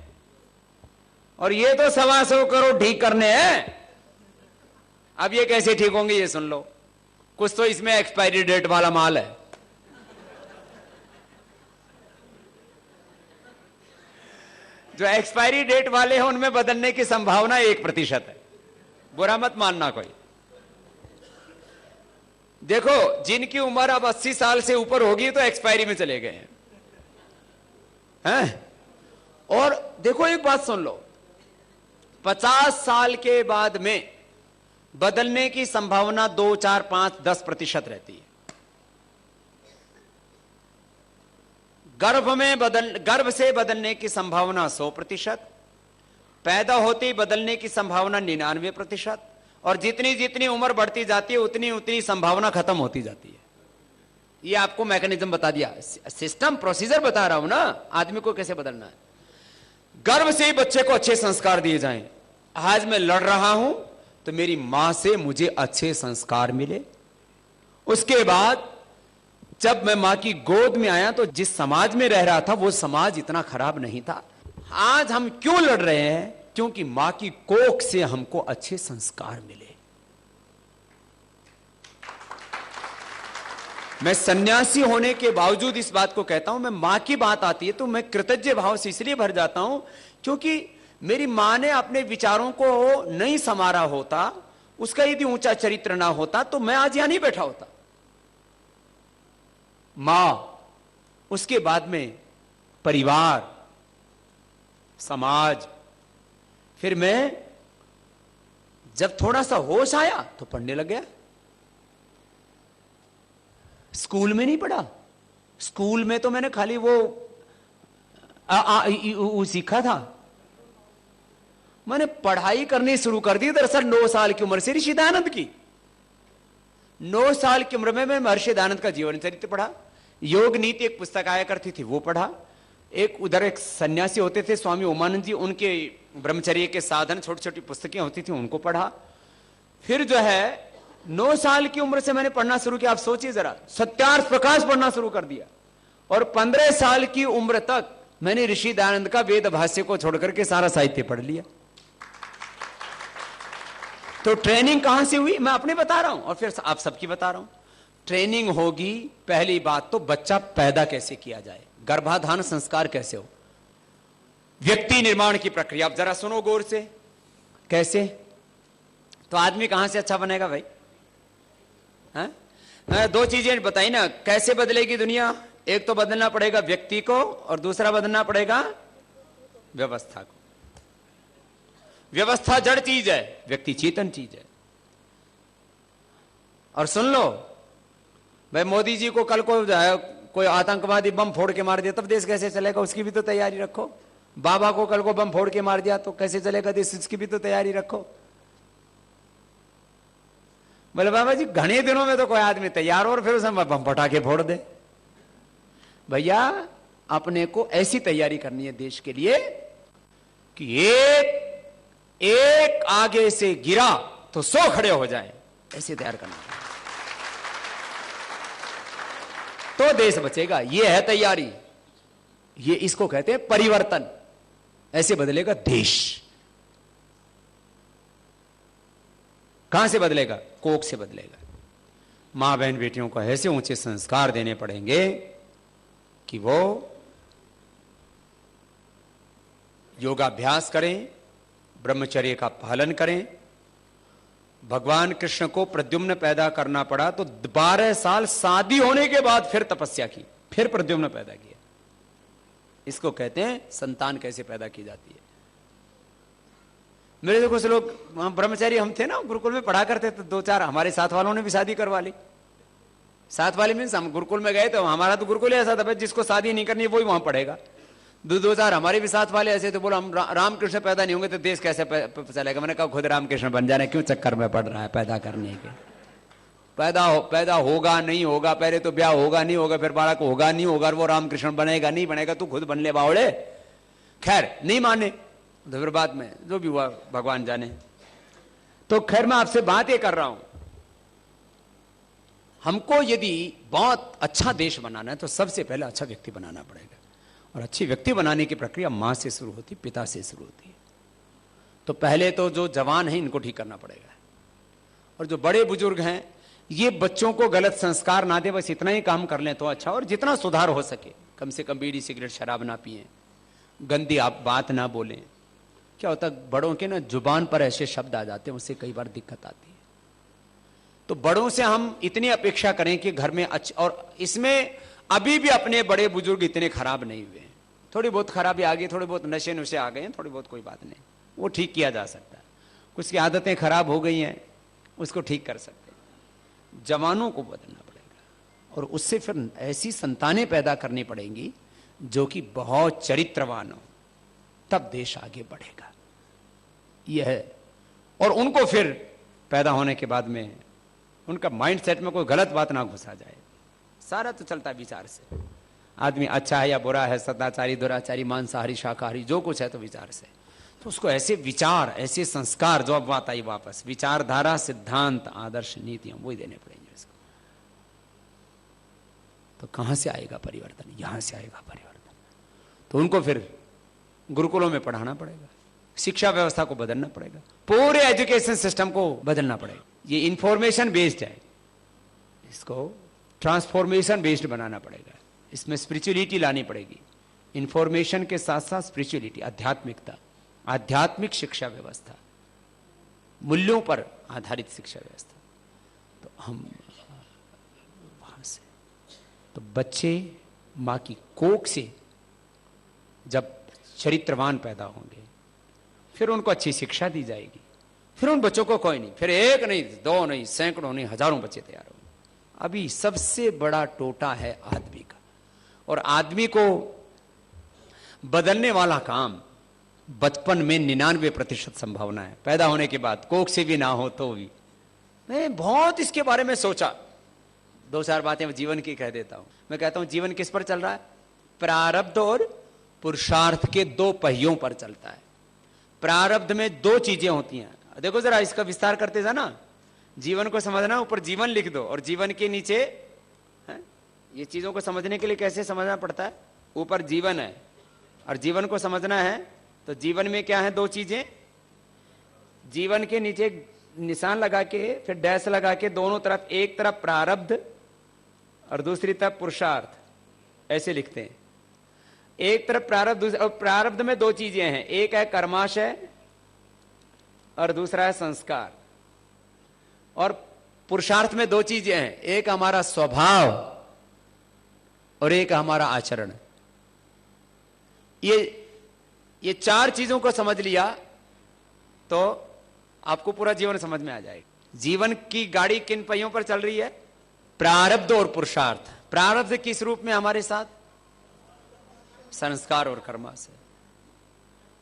और ये तो 125 करोड़ ठीक करने हैं। अब ये कैसे ठीक होंगे ये सुन लो। कुछ तो इसमें एक्सपायरी डेट वाला माल है। जो एक्सपायरी डेट वाले हैं उनमें बदलने की संभावना 1% है। बुरा मत मानना कोई। देखो जिनकी उम्र अब 80 साल से ऊपर होगी तो एक्सपायरी में चले गए हैं। और देखो एक बात सुन लो, 50 साल के बाद में बदलने की संभावना 2, 4, 5, 10% रहती है। गर्भ से बदलने की संभावना 100%, पैदा होते ही बदलने की संभावना 99%, और जितनी जितनी उम्र बढ़ती जाती है उतनी उतनी संभावना खत्म होती जाती है। ये आपको मैकेनिज्म बता दिया, सिस्टम प्रोसीजर बता रहा हूं ना, आदमी को कैसे बदलना है। गर्भ से ही बच्चे को अच्छे संस्कार दिए जाएं। आज मैं लड़ रहा हूं तो मेरी मां से मुझे अच्छे संस्कार मिले। उसके बाद जब मैं मां की गोद में आया तो जिस समाज में रह रहा था वो समाज इतना खराब नहीं था। आज हम क्यों लड़ रहे हैं? क्योंकि मां की कोख से हमको अच्छे संस्कार मिले। मैं सन्यासी होने के बावजूद इस बात को कहता हूं, मैं मां की बात आती है तो मैं कृतज्ञ भाव से इसलिए भर जाता हूं क्योंकि मेरी मां ने अपने विचारों को नहीं संवारा होता, उसका यदि ऊंचा चरित्र ना होता तो मैं आज यहां नहीं बैठा होता। मां, उसके बाद में परिवार, समाज, फिर मैं जब थोड़ा सा होश आया तो पढ़ने लग गया। स्कूल में नहीं पढ़ा। स्कूल में तो मैंने खाली वो सीखा था। मैंने पढ़ाई करनी शुरू कर दी दरअसल 9 साल की उम्र से ऋषि दयानंद की। 9 साल की उम्र में मैं महर्षि दयानंद का जीवन चरित्र पढ़ा। योग नीति एक पुस्तक आया करती थी वो पढ़ा। एक उधर एक सन्यासी होते थे स्वामी उमानंद जी, उनके ब्रह्मचर्य के साधन छोटी छोटी पुस्तकें होती थी उनको पढ़ा। फिर जो है 9 साल की उम्र से मैंने पढ़ना शुरू किया। आप सोचिए जरा, सत्यार्थ प्रकाश पढ़ना शुरू कर दिया, और 15 साल की उम्र तक मैंने ऋषि दयानंद का वेद भाष्य को छोड़कर के सारा साहित्य पढ़ लिया। तो ट्रेनिंग कहां से हुई मैं अपने बता रहा हूं और फिर आप सबकी बता रहा हूं। ट्रेनिंग होगी, पहली बात तो बच्चा पैदा कैसे किया जाए, गर्भाधान संस्कार कैसे हो, व्यक्ति निर्माण की प्रक्रिया। आप जरा सुनो गौर से, कैसे तो आदमी कहां से अच्छा बनेगा भाई? मैं 2 चीजें बताई ना, कैसे बदलेगी दुनिया। एक तो बदलना पड़ेगा व्यक्ति को और दूसरा बदलना पड़ेगा व्यवस्था को। व्यवस्था जड़ चीज है, व्यक्ति चेतन चीज है। और सुन लो भाई, मोदी जी को कल को कोई आतंकवादी बम फोड़ के मार दिया तब देश कैसे चलेगा, उसकी भी तो तैयारी रखो। बाबा को कल को बम फोड़ के मार दिया तो कैसे चलेगा देश, उसकी भी तो तैयारी रखो। बोले बाबा जी घने दिनों में तो कोई आदमी तैयार हो और फिर उसमें बम पटाखे फोड़ दे। भैया अपने को ऐसी तैयारी करनी है देश के लिए कि एक आगे से गिरा तो 100 खड़े हो जाएं, ऐसे तैयार करना है तो देश बचेगा। ये है तैयारी, ये इसको कहते हैं परिवर्तन। ऐसे बदलेगा देश। कहां से बदलेगा? कोख से बदलेगा। मां बहन बेटियों को ऐसे ऊंचे संस्कार देने पड़ेंगे कि वो योगाभ्यास करें, ब्रह्मचर्य का पालन करें। भगवान कृष्ण को प्रद्युम्न पैदा करना पड़ा तो 12 साल शादी होने के बाद फिर तपस्या की, फिर प्रद्युम्न पैदा किया। इसको कहते हैं संतान कैसे पैदा की जाती है। मेरे कुछ लोग ब्रह्मचारी हम थे ना, गुरुकुल में पढ़ा करते थे, 2-4 हमारे साथ वालों ने भी शादी करवा ली। साथ वाले मीन्स हम गुरुकुल में गए तो हमारा तो गुरुकुल ऐसा था, जिसको शादी नहीं करनी है वही वहां पढ़ेगा। 2-4 हमारे भी साथ वाले ऐसे तो बोला हम रामकृष्ण पैदा नहीं होंगे तो देश कैसे चलेगा। मैंने कहा खुद रामकृष्ण बन जाना, क्यों चक्कर में पड़ रहा है पैदा करने के। पैदा होगा नहीं होगा, पहले तो ब्याह होगा नहीं होगा, फिर बालक होगा नहीं होगा, वो रामकृष्ण बनेगा नहीं बनेगा, तू खुद बन ले बावड़े। खैर नहीं माने तो फिर बाद में जो भी हुआ भगवान जाने। तो खैर मैं आपसे बात ये कर रहा हूं, हमको यदि बहुत अच्छा देश बनाना है तो सबसे पहले अच्छा व्यक्ति बनाना पड़ेगा, और अच्छी व्यक्ति बनाने की प्रक्रिया मां से शुरू होती, पिता से शुरू होती है। तो पहले तो जो जवान है इनको ठीक करना पड़ेगा, और जो बड़े बुजुर्ग हैं ये बच्चों को गलत संस्कार ना दे, बस इतना ही काम कर लें तो अच्छा, और जितना सुधार हो सके कम से कम बीड़ी सिगरेट शराब ना पिए, गंदी आप बात ना बोलें। क्या होता है बड़ों के ना जुबान पर ऐसे शब्द आ जाते हैं, उससे कई बार दिक्कत आती है। तो बड़ों से हम इतनी अपेक्षा करें कि घर में और इसमें अभी भी अपने बड़े बुजुर्ग इतने खराब नहीं हुए हैं, थोड़ी बहुत खराबी आ गई, थोड़े बहुत नशे नुशे आ गए हैं, थोड़ी बहुत कोई बात नहीं, वो ठीक किया जा सकता है। कुछ की आदतें खराब हो गई हैं, उसको ठीक कर सकते हैं। जवानों को बदलना पड़ेगा, और उससे फिर ऐसी संतानें पैदा करनी पड़ेंगी जो कि बहुत चरित्रवान हो, तब देश आगे बढ़ेगा। यह है, और उनको फिर पैदा होने के बाद में उनका माइंड सेट में कोई गलत बात ना घुसा जाए। सारा तो चलता है विचार से, आदमी अच्छा है या बुरा है, सदाचारी दुराचारी मांसाहारी शाकाहारी जो कुछ है तो विचार से। तो उसको ऐसे विचार ऐसे संस्कार, जो अब बात आई वापस, विचारधारा सिद्धांत आदर्श नीतियां वही देने पड़ेंगे उसको। तो कहां से आएगा परिवर्तन? यहां से आएगा परिवर्तन। तो उनको फिर गुरुकुलों में पढ़ाना पड़ेगा, शिक्षा व्यवस्था को बदलना पड़ेगा, पूरे एजुकेशन सिस्टम को बदलना पड़ेगा। ये इंफॉर्मेशन बेस्ड है, इसको ट्रांसफॉर्मेशन बेस्ड बनाना पड़ेगा, इसमें स्पिरिचुअलिटी लानी पड़ेगी। इंफॉर्मेशन के साथ साथ स्पिरिचुअलिटी, आध्यात्मिकता, आध्यात्मिक शिक्षा व्यवस्था, मूल्यों पर आधारित शिक्षा व्यवस्था। तो हम वहां से, तो बच्चे मां की कोख से जब चरित्रवान पैदा होंगे, फिर उनको अच्छी शिक्षा दी जाएगी, फिर उन बच्चों को कोई नहीं, फिर एक नहीं, दो नहीं, सैकड़ों नहीं, हजारों बच्चे तैयार होंगे। अभी सबसे बड़ा टोटा है आदमी का, और आदमी को बदलने वाला काम बचपन में 99% संभावना है, पैदा होने के बाद कोख से भी ना हो तो भी। मैं बहुत इसके बारे में सोचा, 2-4 बातें जीवन की कह देता हूं। मैं कहता हूं जीवन किस पर चल रहा है? प्रारब्ध और पुरुषार्थ के 2 पहियों पर चलता है। प्रारब्ध में 2 चीजें होती हैं, देखो जरा इसका विस्तार करते जाना। जीवन को समझना, ऊपर जीवन लिख दो, और जीवन के नीचे है? ये चीजों को समझने के लिए कैसे समझना पड़ता है? ऊपर जीवन है, और जीवन को समझना है तो जीवन में क्या है? 2 चीजें। जीवन के नीचे निशान लगा के, फिर डैश लगा के, दोनों तरफ, एक तरफ प्रारब्ध और दूसरी तरफ पुरुषार्थ, ऐसे लिखते हैं। एक तरफ प्रारब्ध, और प्रारब्ध में 2 चीजें हैं, एक है कर्माशय और दूसरा है संस्कार। और पुरुषार्थ में 2 चीजें हैं, एक हमारा स्वभाव और एक हमारा आचरण। ये 4 चीजों को समझ लिया तो आपको पूरा जीवन समझ में आ जाएगा। जीवन की गाड़ी किन पहियों पर चल रही है? प्रारब्ध और पुरुषार्थ। प्रारब्ध किस रूप में हमारे साथ? संस्कार और कर्माशय।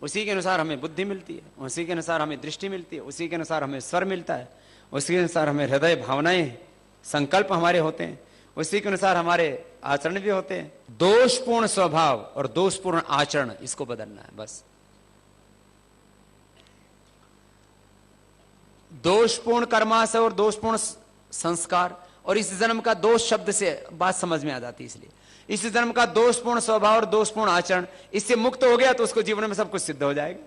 उसी के अनुसार हमें बुद्धि मिलती है, उसी के अनुसार हमें दृष्टि मिलती है, उसी के अनुसार हमें स्वर मिलता है, उसी के अनुसार हमें हृदय भावनाएं संकल्प हमारे होते हैं, उसी के अनुसार हमारे आचरण भी होते हैं। दोषपूर्ण स्वभाव और दोषपूर्ण आचरण, इसको बदलना है बस। दोषपूर्ण कर्माशय और दोषपूर्ण संस्कार, और इस जन्म का दोष शब्द से बात समझ में आ जाती है, इसलिए इस जन्म का दोषपूर्ण स्वभाव और दोषपूर्ण आचरण, इससे मुक्त हो गया तो उसको जीवन में सब कुछ सिद्ध हो जाएगा।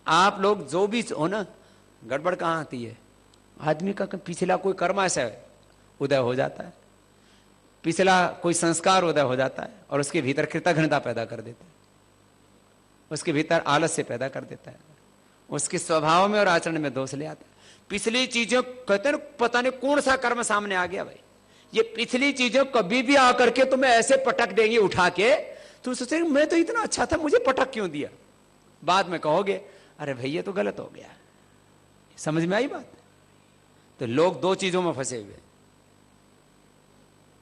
आप लोग जो भी हो ना, गड़बड़ कहां आती है? आदमी का पिछला कोई कर्माशय उदय हो जाता है, पिछला कोई संस्कार उदय हो जाता है, और उसके भीतर कृतघ्नता पैदा कर देता है, उसके भीतर आलस्य पैदा कर देता है, उसके स्वभाव में और आचरण में दोष ले आता है। पिछली चीजें कहते हैं पता नहीं कौन सा कर्म सामने आ गया भाई, ये पिछली चीजें कभी भी आकर के तुम्हें ऐसे पटक देंगे उठा के, तुम सोचेंगे मैं तो इतना अच्छा था, मुझे पटक क्यों दिया? बाद में कहोगे अरे भैया तो गलत हो गया। समझ में आई बात? तो लोग 2 चीजों में फंसे हुए,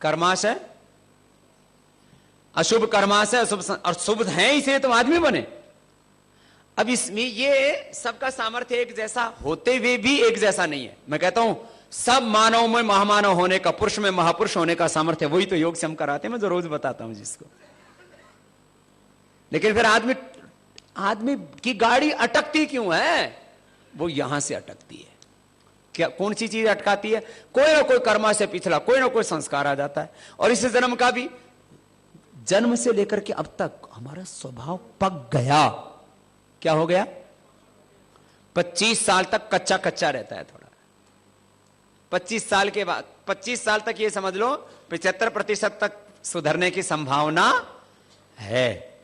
कर्माशय, अशुभ कर्माशय, अशुभ, और शुभ है इसे तो आदमी बने। अब इसमें ये सबका सामर्थ्य एक जैसा होते हुए भी एक जैसा नहीं है। मैं कहता हूं सब मानव में महामानव होने का, पुरुष में महापुरुष होने का सामर्थ्य, वही तो योग से हम कराते हैं, मैं जो रोज बताता हूं जिसको। लेकिन फिर आदमी की गाड़ी अटकती क्यों है? वो यहां से अटकती है। क्या, कौन सी चीज अटकाती है? कोई ना कोई कर्मा से पिछला कोई ना कोई संस्कार आ जाता है। और इस जन्म का भी, जन्म से लेकर के अब तक हमारा स्वभाव पक गया। क्या हो गया? 25 साल तक कच्चा कच्चा रहता है थोड़ा। 25 साल के बाद, 25 साल तक ये समझ लो 75% तक सुधरने की संभावना है,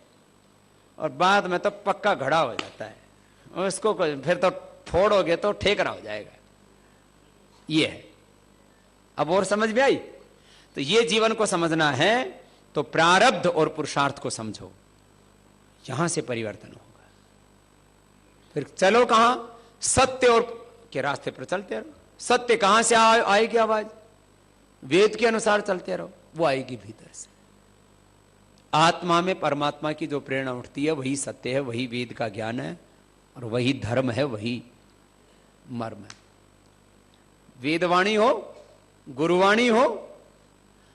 और बाद में तो पक्का घड़ा हो जाता है। उसको फिर तो फोड़ोगे तो ठेकरा हो जाएगा। ये है। अब और समझ में आई? तो ये जीवन को समझना है तो प्रारब्ध और पुरुषार्थ को समझो, यहां से परिवर्तन होगा। फिर चलो कहां? सत्य और के रास्ते पर चलते रहो। सत्य कहां से आएगी आवाज? वेद के अनुसार चलते रहो, वो आएगी भीतर से। आत्मा में परमात्मा की जो प्रेरणा उठती है वही सत्य है, वही वेद का ज्ञान है, और वही धर्म है, वही मर्म है। वेदवाणी हो, गुरुवाणी हो,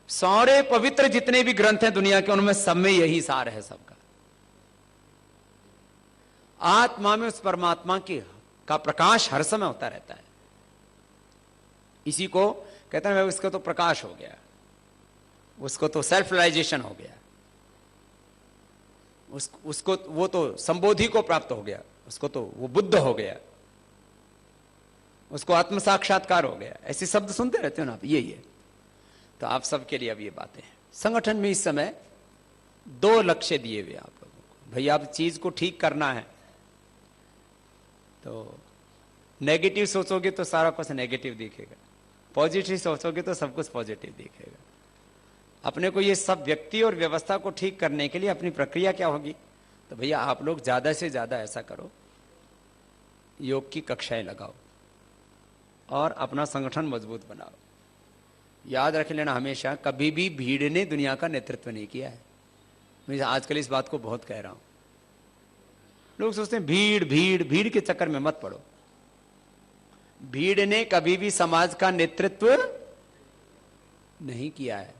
सारे पवित्र जितने भी ग्रंथ हैं दुनिया के, उनमें सब में यही सार है सबका। आत्मा में उस परमात्मा का प्रकाश हर समय होता रहता है। इसी को कहते हैं उसको तो प्रकाश हो गया, उसको तो सेल्फ रियलाइजेशन हो गया, उसको वो तो संबोधि को प्राप्त हो गया, उसको तो वो बुद्ध हो गया, उसको आत्म साक्षात्कार हो गया। ऐसे शब्द सुनते रहते हो ना आप, यही है। तो आप सबके लिए अब ये बातें हैं। संगठन में इस समय 2 लक्ष्य दिए हुए आप लोगों को। भैया आप चीज को ठीक करना है, तो नेगेटिव सोचोगे तो सारा कुछ नेगेटिव दिखेगा, पॉजिटिव सोचोगे तो सब कुछ पॉजिटिव दिखेगा। अपने को ये सब व्यक्ति और व्यवस्था को ठीक करने के लिए अपनी प्रक्रिया क्या होगी? तो भैया आप लोग ज्यादा से ज्यादा ऐसा करो, योग की कक्षाएं लगाओ और अपना संगठन मजबूत बनाओ। याद रख लेना हमेशा, कभी भी भीड़ ने दुनिया का नेतृत्व नहीं किया है। मैं आजकल इस बात को बहुत कह रहा हूं। लोग सोचते हैं भीड़ भीड़ भीड़ के चक्कर में मत पड़ो। भीड़ ने कभी भी समाज का नेतृत्व नहीं किया है।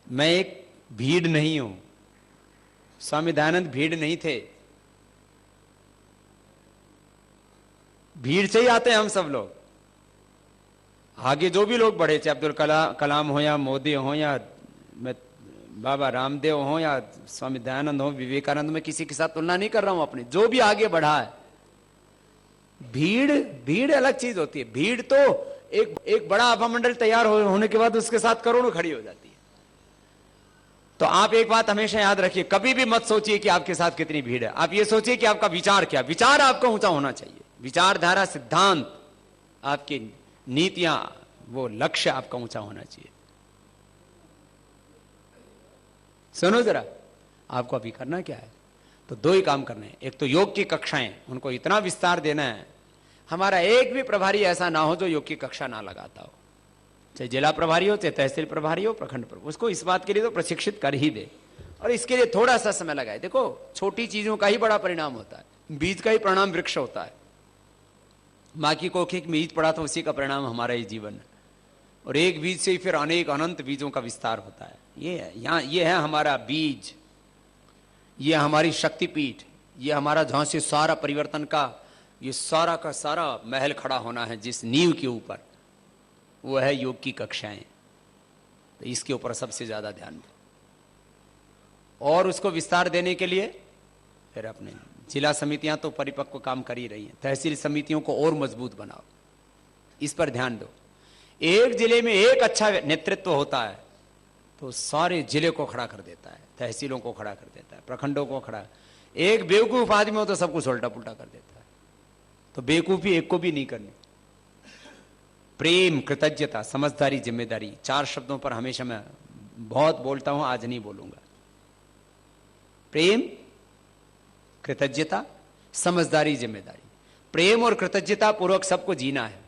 मैं एक भीड़ नहीं हूं। स्वामी दयानंद भीड़ नहीं थे। भीड़ से ही आते हैं हम सब लोग। आगे जो भी लोग बढ़े, चाहे अब्दुल कलाम हो या मोदी हो या बाबा रामदेव हो या स्वामी दयानंद हो, विवेकानंद, में किसी के साथ तुलना नहीं कर रहा हूं अपनी, जो भी आगे बढ़ा है। भीड़ अलग चीज होती है। भीड़ तो एक बड़ा आभामंडल तैयार होने के बाद उसके साथ करोड़ों खड़ी हो जाती है। तो आप एक बात हमेशा याद रखिए, कभी भी मत सोचिए कि आपके साथ कितनी भीड़ है। आप ये सोचिए कि आपका विचार क्या। विचार आपका ऊंचा होना चाहिए। विचारधारा, सिद्धांत, आपकी नीतियां, वो लक्ष्य आपका ऊंचा होना चाहिए। सुनो जरा, आपको अभी करना क्या है? तो 2 ही काम करने हैं। एक तो योग की कक्षाएं, उनको इतना विस्तार देना है, हमारा एक भी प्रभारी ऐसा ना हो जो योग की कक्षा ना लगाता हो। चाहे जिला प्रभारी हो, चाहे तहसील प्रभारी हो, प्रखंड प्रभारी, उसको इस बात के लिए तो प्रशिक्षित कर ही दे, और इसके लिए थोड़ा सा समय लगाए। देखो, छोटी चीजों का ही बड़ा परिणाम होता है। बीज का ही परिणाम वृक्ष होता है। माँ की कोखी में बीज पड़ा था, उसी का परिणाम हमारा ही जीवन है। और एक बीज से ही फिर अनेक अनंत बीजों का विस्तार होता है। ये है हमारा बीज, ये हमारी शक्तिपीठ, ये हमारा जहां से सारा परिवर्तन का ये सारा का सारा महल खड़ा होना है, जिस नींव के ऊपर, वो है योग की कक्षाएं। तो इसके ऊपर सबसे ज्यादा ध्यान दो। और उसको विस्तार देने के लिए फिर अपने जिला समितियां तो परिपक्व काम कर ही रही हैं। तहसील समितियों को और मजबूत बनाओ, इस पर ध्यान दो। एक जिले में एक अच्छा नेतृत्व होता है तो सारे जिले को खड़ा कर देता है, तहसीलों को खड़ा कर देता है, प्रखंडों को खड़ा। एक बेवकूफ आदमी हो तो सब कुछ उल्टा पुल्टा कर देता है। तो बेवकूफी एक को भी नहीं करनी। प्रेम, कृतज्ञता, समझदारी, जिम्मेदारी, 4 शब्दों पर हमेशा मैं बहुत बोलता हूं, आज नहीं बोलूंगा। प्रेम, कृतज्ञता, समझदारी, जिम्मेदारी। प्रेम और कृतज्ञता पूर्वक सबको जीना है।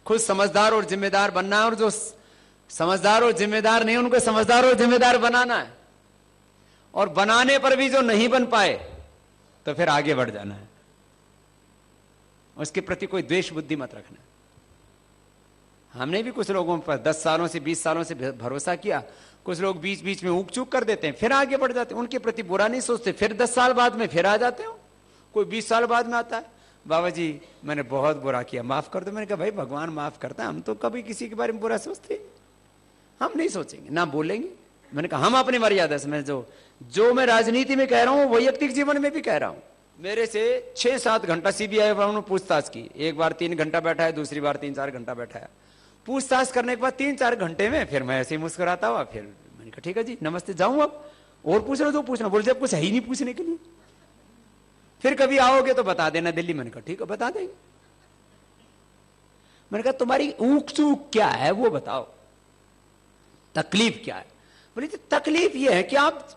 खुद समझदार और जिम्मेदार बनना है, और जो समझदार और जिम्मेदार नहीं, उनको समझदार और जिम्मेदार बनाना है। और बनाने पर भी जो नहीं बन पाए तो फिर आगे बढ़ जाना है। उसके प्रति कोई द्वेष बुद्धि मत रखना। हमने भी कुछ लोगों पर 10 सालों से 20 सालों से भरोसा किया, कुछ लोग बीच बीच में ऊक चूक कर देते हैं, फिर आगे बढ़ जाते हैं, उनके प्रति बुरा नहीं सोचते, फिर 10 साल बाद में फिर आ जाते हो, कोई 20 साल बाद में आता है, बाबा जी मैंने बहुत बुरा किया, माफ कर दो। मैंने कहा भाई भगवान माफ करता है, हम तो कभी किसी के बारे में बुरा सोचते, हम नहीं सोचेंगे ना बोलेंगे। मैंने कहा हम अपनी मर्यादा से, मैं जो मैं राजनीति में कह रहा हूं वैयक्तिक जीवन में भी कह रहा हूं। मेरे से 6-7 घंटा सीबीआई वालों ने पूछताछ की, एक बार 3 घंटा बैठा है, दूसरी बार 3-4 घंटा बैठा है। पूछताछ करने के बाद 3-4 घंटे में फिर मैं ऐसे ही मुस्कुराता हुआ, फिर मैंने कहा ठीक है जी नमस्ते, जाऊं अब, और पूछ लो जो पूछना। बोल जब कुछ है ही नहीं पूछने के लिए, फिर कभी आओगे तो बता देना दिल्ली। मैंने कहा ठीक है बता देंगे। मैंने कहा तुम्हारी ऊक चूक क्या है वो बताओ, तकलीफ क्या है। बोले तकलीफ ये है कि आप,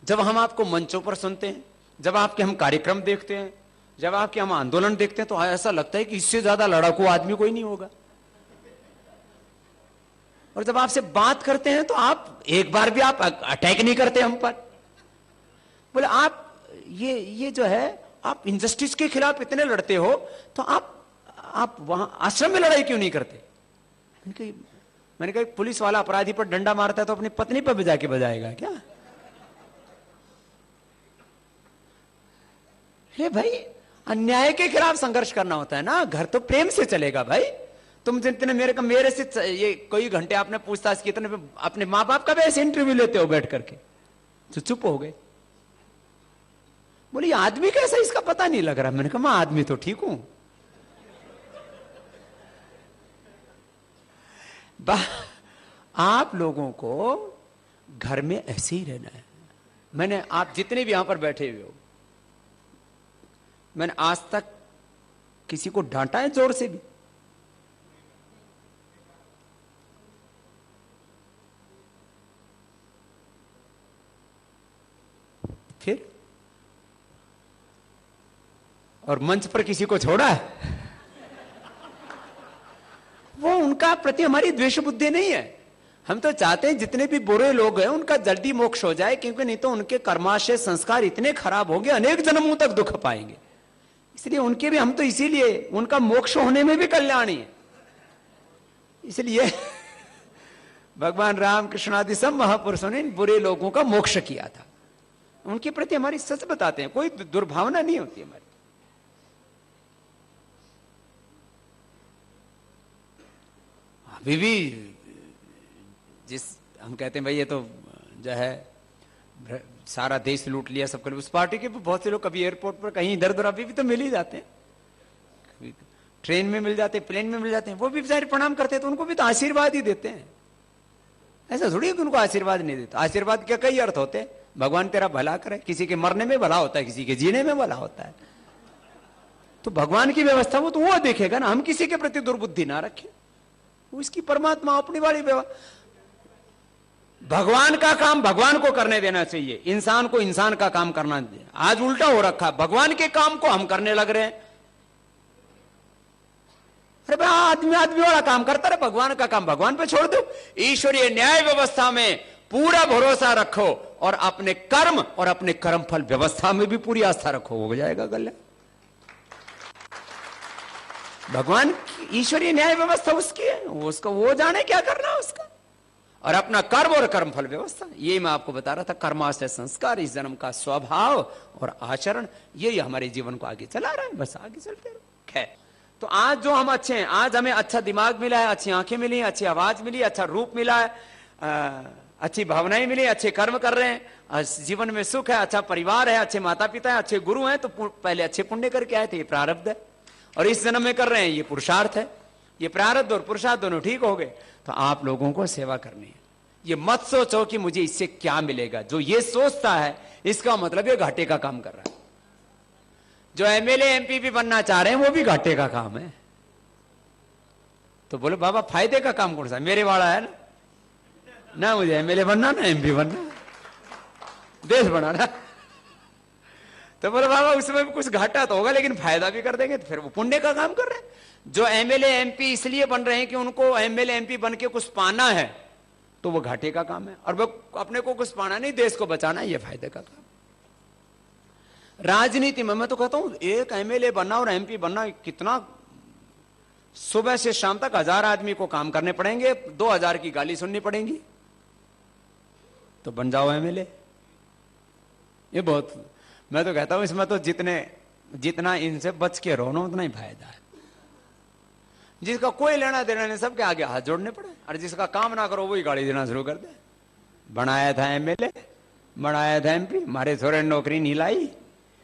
जब हम आपको मंचों पर सुनते हैं, जब आपके हम कार्यक्रम देखते हैं, जब आपके हम आंदोलन देखते हैं, तो ऐसा लगता है कि इससे ज्यादा लड़ाकू आदमी कोई नहीं होगा। और जब आपसे बात करते हैं तो आप एक बार भी आप अटैक नहीं करते हम पर। बोले आप ये जो है, आप इनजस्टिस के खिलाफ इतने लड़ते हो, तो आप वहां आश्रम में लड़ाई क्यों नहीं करते। मैंने कहा पुलिस वाला अपराधी पर डंडा मारता है तो अपनी पत्नी पर बजा के बजाएगा क्या। हे भाई अन्याय के खिलाफ संघर्ष करना होता है ना, घर तो प्रेम से चलेगा भाई। तुम जितने मेरे से ये कई घंटे आपने पूछताछ की, इतने अपने माँ बाप का भी ऐसे इंटरव्यू लेते हो बैठ करके, तो चुप हो गए। बोले ये आदमी कैसा, इसका पता नहीं लग रहा। मैंने कहा मैं आदमी तो ठीक हूं। आप लोगों को घर में ऐसे ही रहना है। मैंने, आप जितने भी यहां पर बैठे हुए हो, मैंने आज तक किसी को डांटा है जोर से भी? फिर और मंच पर किसी को छोड़ा है? वो उनका प्रति हमारी द्वेष बुद्धि नहीं है। हम तो चाहते हैं जितने भी बुरे लोग हैं उनका जल्दी मोक्ष हो जाए, क्योंकि नहीं तो उनके कर्माशय संस्कार इतने खराब होंगे, अनेक जन्मों तक दुख पाएंगे। इसलिए उनके भी, हम तो इसीलिए उनका मोक्ष होने में भी कल्याणी है। इसलिए भगवान रामकृष्ण आदि सब महापुरुषों ने इन बुरे लोगों का मोक्ष किया था। उनके प्रति हमारी सच बताते हैं, कोई दुर्भावना नहीं होती हमारी। अभी भी जिस हम कहते हैं भाई ये तो जो है सारा देश लूट लिया सबको, उस पार्टी के भी बहुत से लोग कभी एयरपोर्ट पर कहीं इधर उधर अभी भी तो मिल ही जाते हैं, कभी ट्रेन में मिल जाते हैं, प्लेन में मिल जाते हैं, वो भी बेचारे प्रणाम करते हैं, तो उनको भी तो आशीर्वाद ही देते हैं। ऐसा थोड़ी है कि उनको आशीर्वाद नहीं देते। आशीर्वाद के कई अर्थ होते हैं। भगवान तेरा भला करे, किसी के मरने में भला होता है, किसी के जीने में भला होता है। तो भगवान की व्यवस्था वो तो वो देखेगा ना, हम किसी के प्रति दुर्बुद्धि ना रखें। उसकी परमात्मा अपनी वाली भगवान का काम भगवान को करने देना चाहिए, इंसान को इंसान का काम करना चाहिए। आज उल्टा हो रखा, भगवान के काम को हम करने लग रहे हैं। अरे भाई आदमी आदमी वाला काम करता रहे, भगवान का काम भगवान पे छोड़ दो। ईश्वरीय न्याय व्यवस्था में पूरा भरोसा रखो और अपने कर्म और अपने कर्मफल व्यवस्था में भी पूरी आस्था रखो, हो जाएगा कल्याण। भगवान ईश्वरीय न्याय व्यवस्था उसकी है, उसको वो जाने क्या करना है उसका, और अपना कर्म और कर्मफल व्यवस्था। ये मैं आपको बता रहा था, कर्माशय संस्कार, इस जन्म का स्वभाव और आचरण, ये हमारे जीवन को आगे चला रहा है। बस आगे चलते रहो। खैर, तो आज जो हम अच्छे हैं, आज हमें अच्छा दिमाग मिला है, अच्छी आंखें मिली, अच्छी आवाज मिली, अच्छा रूप मिला है, अच्छी भावनाएं मिली, अच्छे कर्म कर रहे हैं, जीवन में सुख है, अच्छा परिवार है, अच्छे माता पिता है, अच्छे गुरु हैं, तो पहले अच्छे पुण्य करके आए थे, ये प्रारब्ध है, और इस जन्म में कर रहे हैं, ये पुरुषार्थ है। ये प्रारब्ध और पुरुषार्थ दोनों ठीक हो गए, तो आप लोगों को सेवा करनी है। ये मत सोचो कि मुझे इससे क्या मिलेगा। जो ये सोचता है इसका मतलब ये घाटे का काम कर रहा है। जो एमएलए एमपी भी बनना चाह रहे हैं वो भी घाटे का काम है। तो बोले बाबा फायदे का काम कौन सा? मेरे वाला है ना मुझे एमएलए बनना ना एमपी बनना, देश बनाना। तो बोले बाबा उसमें भी कुछ घाटा तो होगा लेकिन फायदा भी कर देंगे, तो फिर वो पुण्य का काम कर रहे हैं। जो एमएलए एमपी इसलिए बन रहे हैं कि उनको एमएलए एमपी बन के कुछ पाना है, तो वो घाटे का काम है। और वो अपने को कुछ पाना नहीं, देश को बचाना, ये फायदे का काम। राजनीति में मैं तो कहता हूं एक एमएलए बनना और एमपी बनना कितना सुबह से शाम तक 1000 आदमी को काम करने पड़ेंगे, 2000 की गाली सुननी पड़ेंगी, तो बन जाओ एमएलए। ये बहुत, मैं तो कहता हूं इसमें तो जितना इनसे बच के रहो ना उतना ही फायदा है। जिसका कोई लेना देना नहीं, सबके आगे हाथ जोड़ने पड़े, और जिसका काम ना करो वही गाली देना शुरू कर दे। बनाया था एमएलए, बनाया था एमपी, हमारे छोरे ने नौकरी नहीं लाई,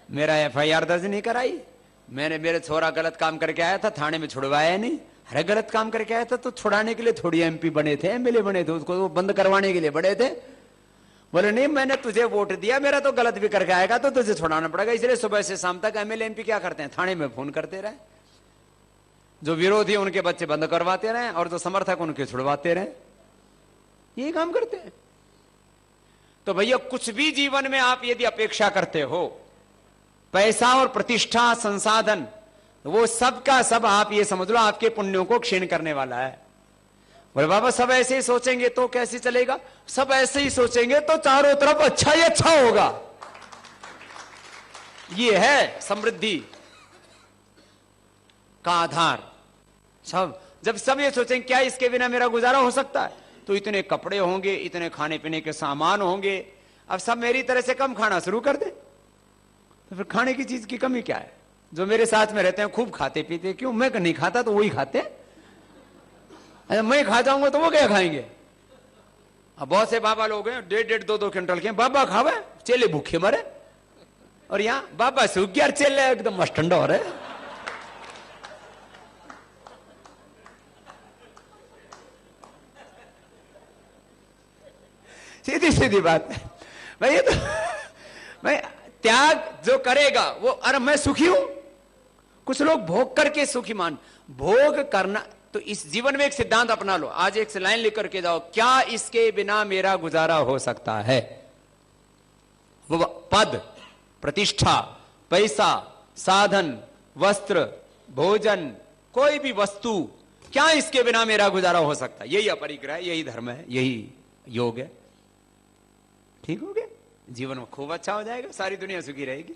मेरा एफआईआर दर्ज नहीं कराई, मेरे छोरा गलत काम करके आया था, थाने में छुड़वाया नहीं। अरे गलत काम करके आया था तो छुड़ाने के लिए थोड़ी एमपी बने थे, एमएलए बने थे, उसको वो बंद करवाने के लिए बड़े थे। बोले नहीं मैंने तुझे वोट दिया, मेरा तो गलत भी करके आएगा तो तुझे छुड़ाना पड़ेगा। इसलिए सुबह से शाम तक एमएलए एमपी क्या करते हैं, थाने में फोन करते रहे, जो विरोधी उनके बच्चे बंद करवाते रहे और जो समर्थक उनके छुड़वाते रहे, यही काम करते हैं। तो भैया कुछ भी जीवन में आप यदि अपेक्षा करते हो, पैसा और प्रतिष्ठा संसाधन, वो सब का सब आप ये समझ लो आपके पुण्यों को क्षीण करने वाला है। बोले बाबा सब ऐसे ही सोचेंगे तो कैसे चलेगा? सब ऐसे ही सोचेंगे तो चारों तरफ अच्छा ही अच्छा होगा। ये है समृद्धि का आधार। सब जब सब ये सोचेंगे क्या इसके बिना मेरा गुजारा हो सकता है, तो इतने कपड़े होंगे, इतने खाने पीने के सामान होंगे, अब सब मेरी तरह से कम खाना शुरू कर दे, तो फिर खाने की चीज की कमी क्या है? जो मेरे साथ में रहते हैं खूब खाते पीते, क्यों? मैं नहीं खाता तो वही खाते, मैं खा जाऊंगा तो वो क्या खाएंगे? अब बहुत से बाबा लोग हैं 1.5 2 क्विंटल के, बाबा खावे चेले भूखे मरे, और यहाँ बाबा सूख गया, चेले एकदम मस्त ठंडा हो रहे। सीधी सीधी बात है भाई। ये तो भाई त्याग जो करेगा वो, अरे मैं सुखी हूं। कुछ लोग भोग करके सुखी मान, भोग करना तो इस जीवन में एक सिद्धांत अपना लो, आज एक लाइन लिख करके जाओ, क्या इसके बिना मेरा गुजारा हो सकता है? वो पद, प्रतिष्ठा, पैसा, साधन, वस्त्र, भोजन, कोई भी वस्तु, क्या इसके बिना मेरा गुजारा हो सकता है? यही अपरिग्रह है, यही धर्म है, यही योग है। ठीक हो गया, जीवन में खूब अच्छा हो जाएगा, सारी दुनिया सुखी रहेगी।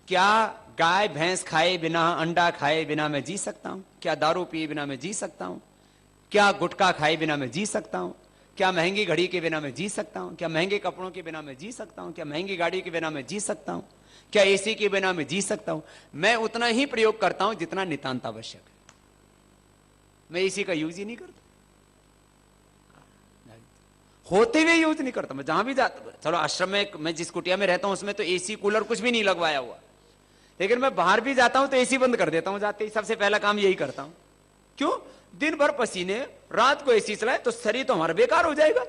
क्या गाय भैंस खाए बिना, अंडा खाए बिना मैं जी सकता हूं? क्या दारू पिए बिना मैं जी सकता हूं? क्या गुटखा खाए बिना मैं जी सकता हूं? क्या महंगी घड़ी के बिना मैं जी सकता हूं? क्या महंगे कपड़ों के बिना मैं जी सकता हूं? क्या महंगी गाड़ी के बिना मैं जी सकता हूं? क्या एसी के बिना मैं जी सकता हूं? मैं उतना ही प्रयोग करता हूं जितना नितांत आवश्यक है, मैं एसी का यूज ही नहीं करता, होते हुए यूज नहीं करता। मैं जहां भी जाता, चलो आश्रम में मैं जिस कुटिया में रहता हूं उसमें तो एसी कूलर कुछ भी नहीं लगवाया हुआ, लेकिन मैं बाहर भी जाता हूं तो एसी बंद कर देता हूं जाते ही, सबसे पहला काम यही करता हूं। क्यों? दिन भर पसीने, रात को एसी चलाए तो शरीर तो हमारा बेकार हो जाएगा,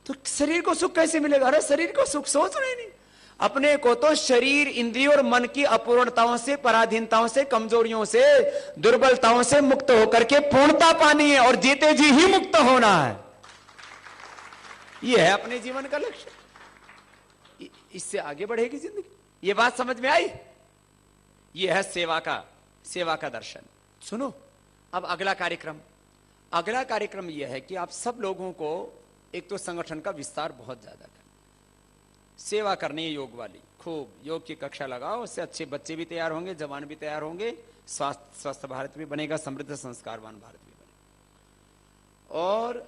तो शरीर को सुख कैसे मिलेगा? अरे शरीर को सुख सोच रहे नहीं, अपने को तो शरीर, इंद्रियों और मन की अपूर्णताओं से, पराधीनताओं से, कमजोरियों से, दुर्बलताओं से मुक्त होकर के पूर्णता पानी है, और जीते जी ही मुक्त होना है। यह है अपने जीवन का लक्ष्य, इससे आगे बढ़ेगी जिंदगी। ये बात समझ में आई? यह है सेवा का दर्शन। सुनो अब अगला कार्यक्रम यह है कि आप सब लोगों को एक तो संगठन का विस्तार बहुत ज्यादा करना, सेवा करनी है योग वाली, खूब योग की कक्षा लगाओ, उससे अच्छे बच्चे भी तैयार होंगे, जवान भी तैयार होंगे, स्वस्थ भारत भी बनेगा, समृद्ध संस्कारवान भारत भी बनेगा। और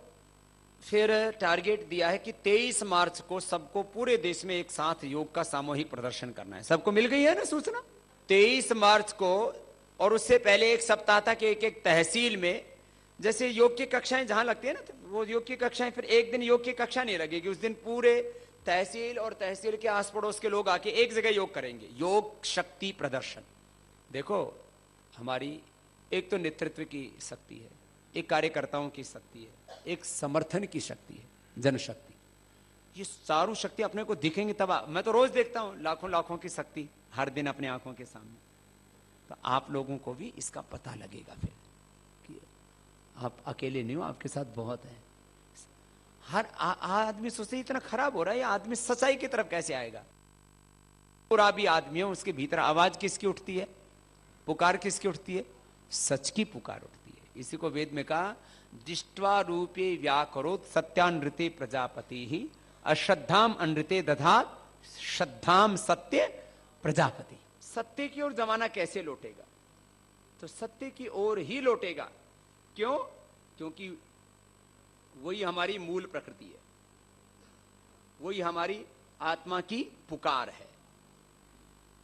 फिर टारगेट दिया है कि 23 मार्च को सबको पूरे देश में एक साथ योग का सामूहिक प्रदर्शन करना है। सबको मिल गई है ना सूचना? 23 मार्च को, और उससे पहले एक सप्ताह तक एक एक तहसील में, जैसे योग की कक्षाएं जहां लगती है ना, तो वो योग की कक्षाएं, फिर एक दिन योग की कक्षा नहीं लगेगी, उस दिन पूरे तहसील और तहसील के आस पड़ोस के लोग आके एक जगह योग करेंगे, योग शक्ति प्रदर्शन। देखो हमारी एक तो नेतृत्व की शक्ति है, एक कार्यकर्ताओं की शक्ति है, एक समर्थन की शक्ति है, जनशक्ति। ये चारों शक्ति अपने को दिखेंगे तब मैं तो रोज देखता हूं लाखों की शक्ति हर दिन अपने आंखों के सामने, तो आप लोगों को भी इसका पता लगेगा फिर कि आप अकेले नहीं हो, आपके साथ बहुत है। हर आदमी सोचते इतना खराब हो रहा है, ये आदमी सच्चाई की तरफ कैसे आएगा? पूरा भी आदमी है, उसके भीतर आवाज किसकी उठती है, पुकार किसकी उठती है? सच की पुकार उठती है। इसी को वेद में कहा, दृष्ट्वा रूपे व्याकरोत सत्यानृते प्रजापति ही अश्रद्धाम अनृते दधात श्रद्धाम सत्य प्रजापति। सत्य की ओर जमाना कैसे लौटेगा? तो सत्य की ओर ही लौटेगा। क्यों? क्योंकि वही हमारी मूल प्रकृति है, वही हमारी आत्मा की पुकार है,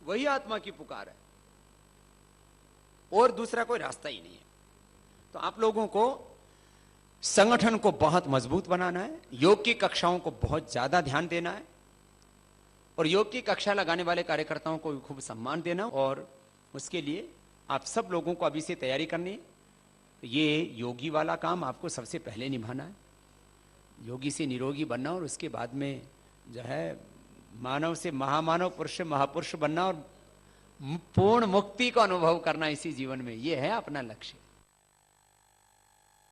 वही आत्मा की पुकार है, और दूसरा कोई रास्ता ही नहीं है। तो आप लोगों को संगठन को बहुत मजबूत बनाना है, योग की कक्षाओं को बहुत ज्यादा ध्यान देना है, और योग की कक्षा लगाने वाले कार्यकर्ताओं को खूब सम्मान देना, और उसके लिए आप सब लोगों को अभी से तैयारी करनी है। ये योगी वाला काम आपको सबसे पहले निभाना है, योगी से निरोगी बनना, और उसके बाद में जो है मानव से महामानव, पुरुष से महापुरुष बनना, और पूर्ण मुक्ति का अनुभव करना इसी जीवन में। ये है अपना लक्ष्य।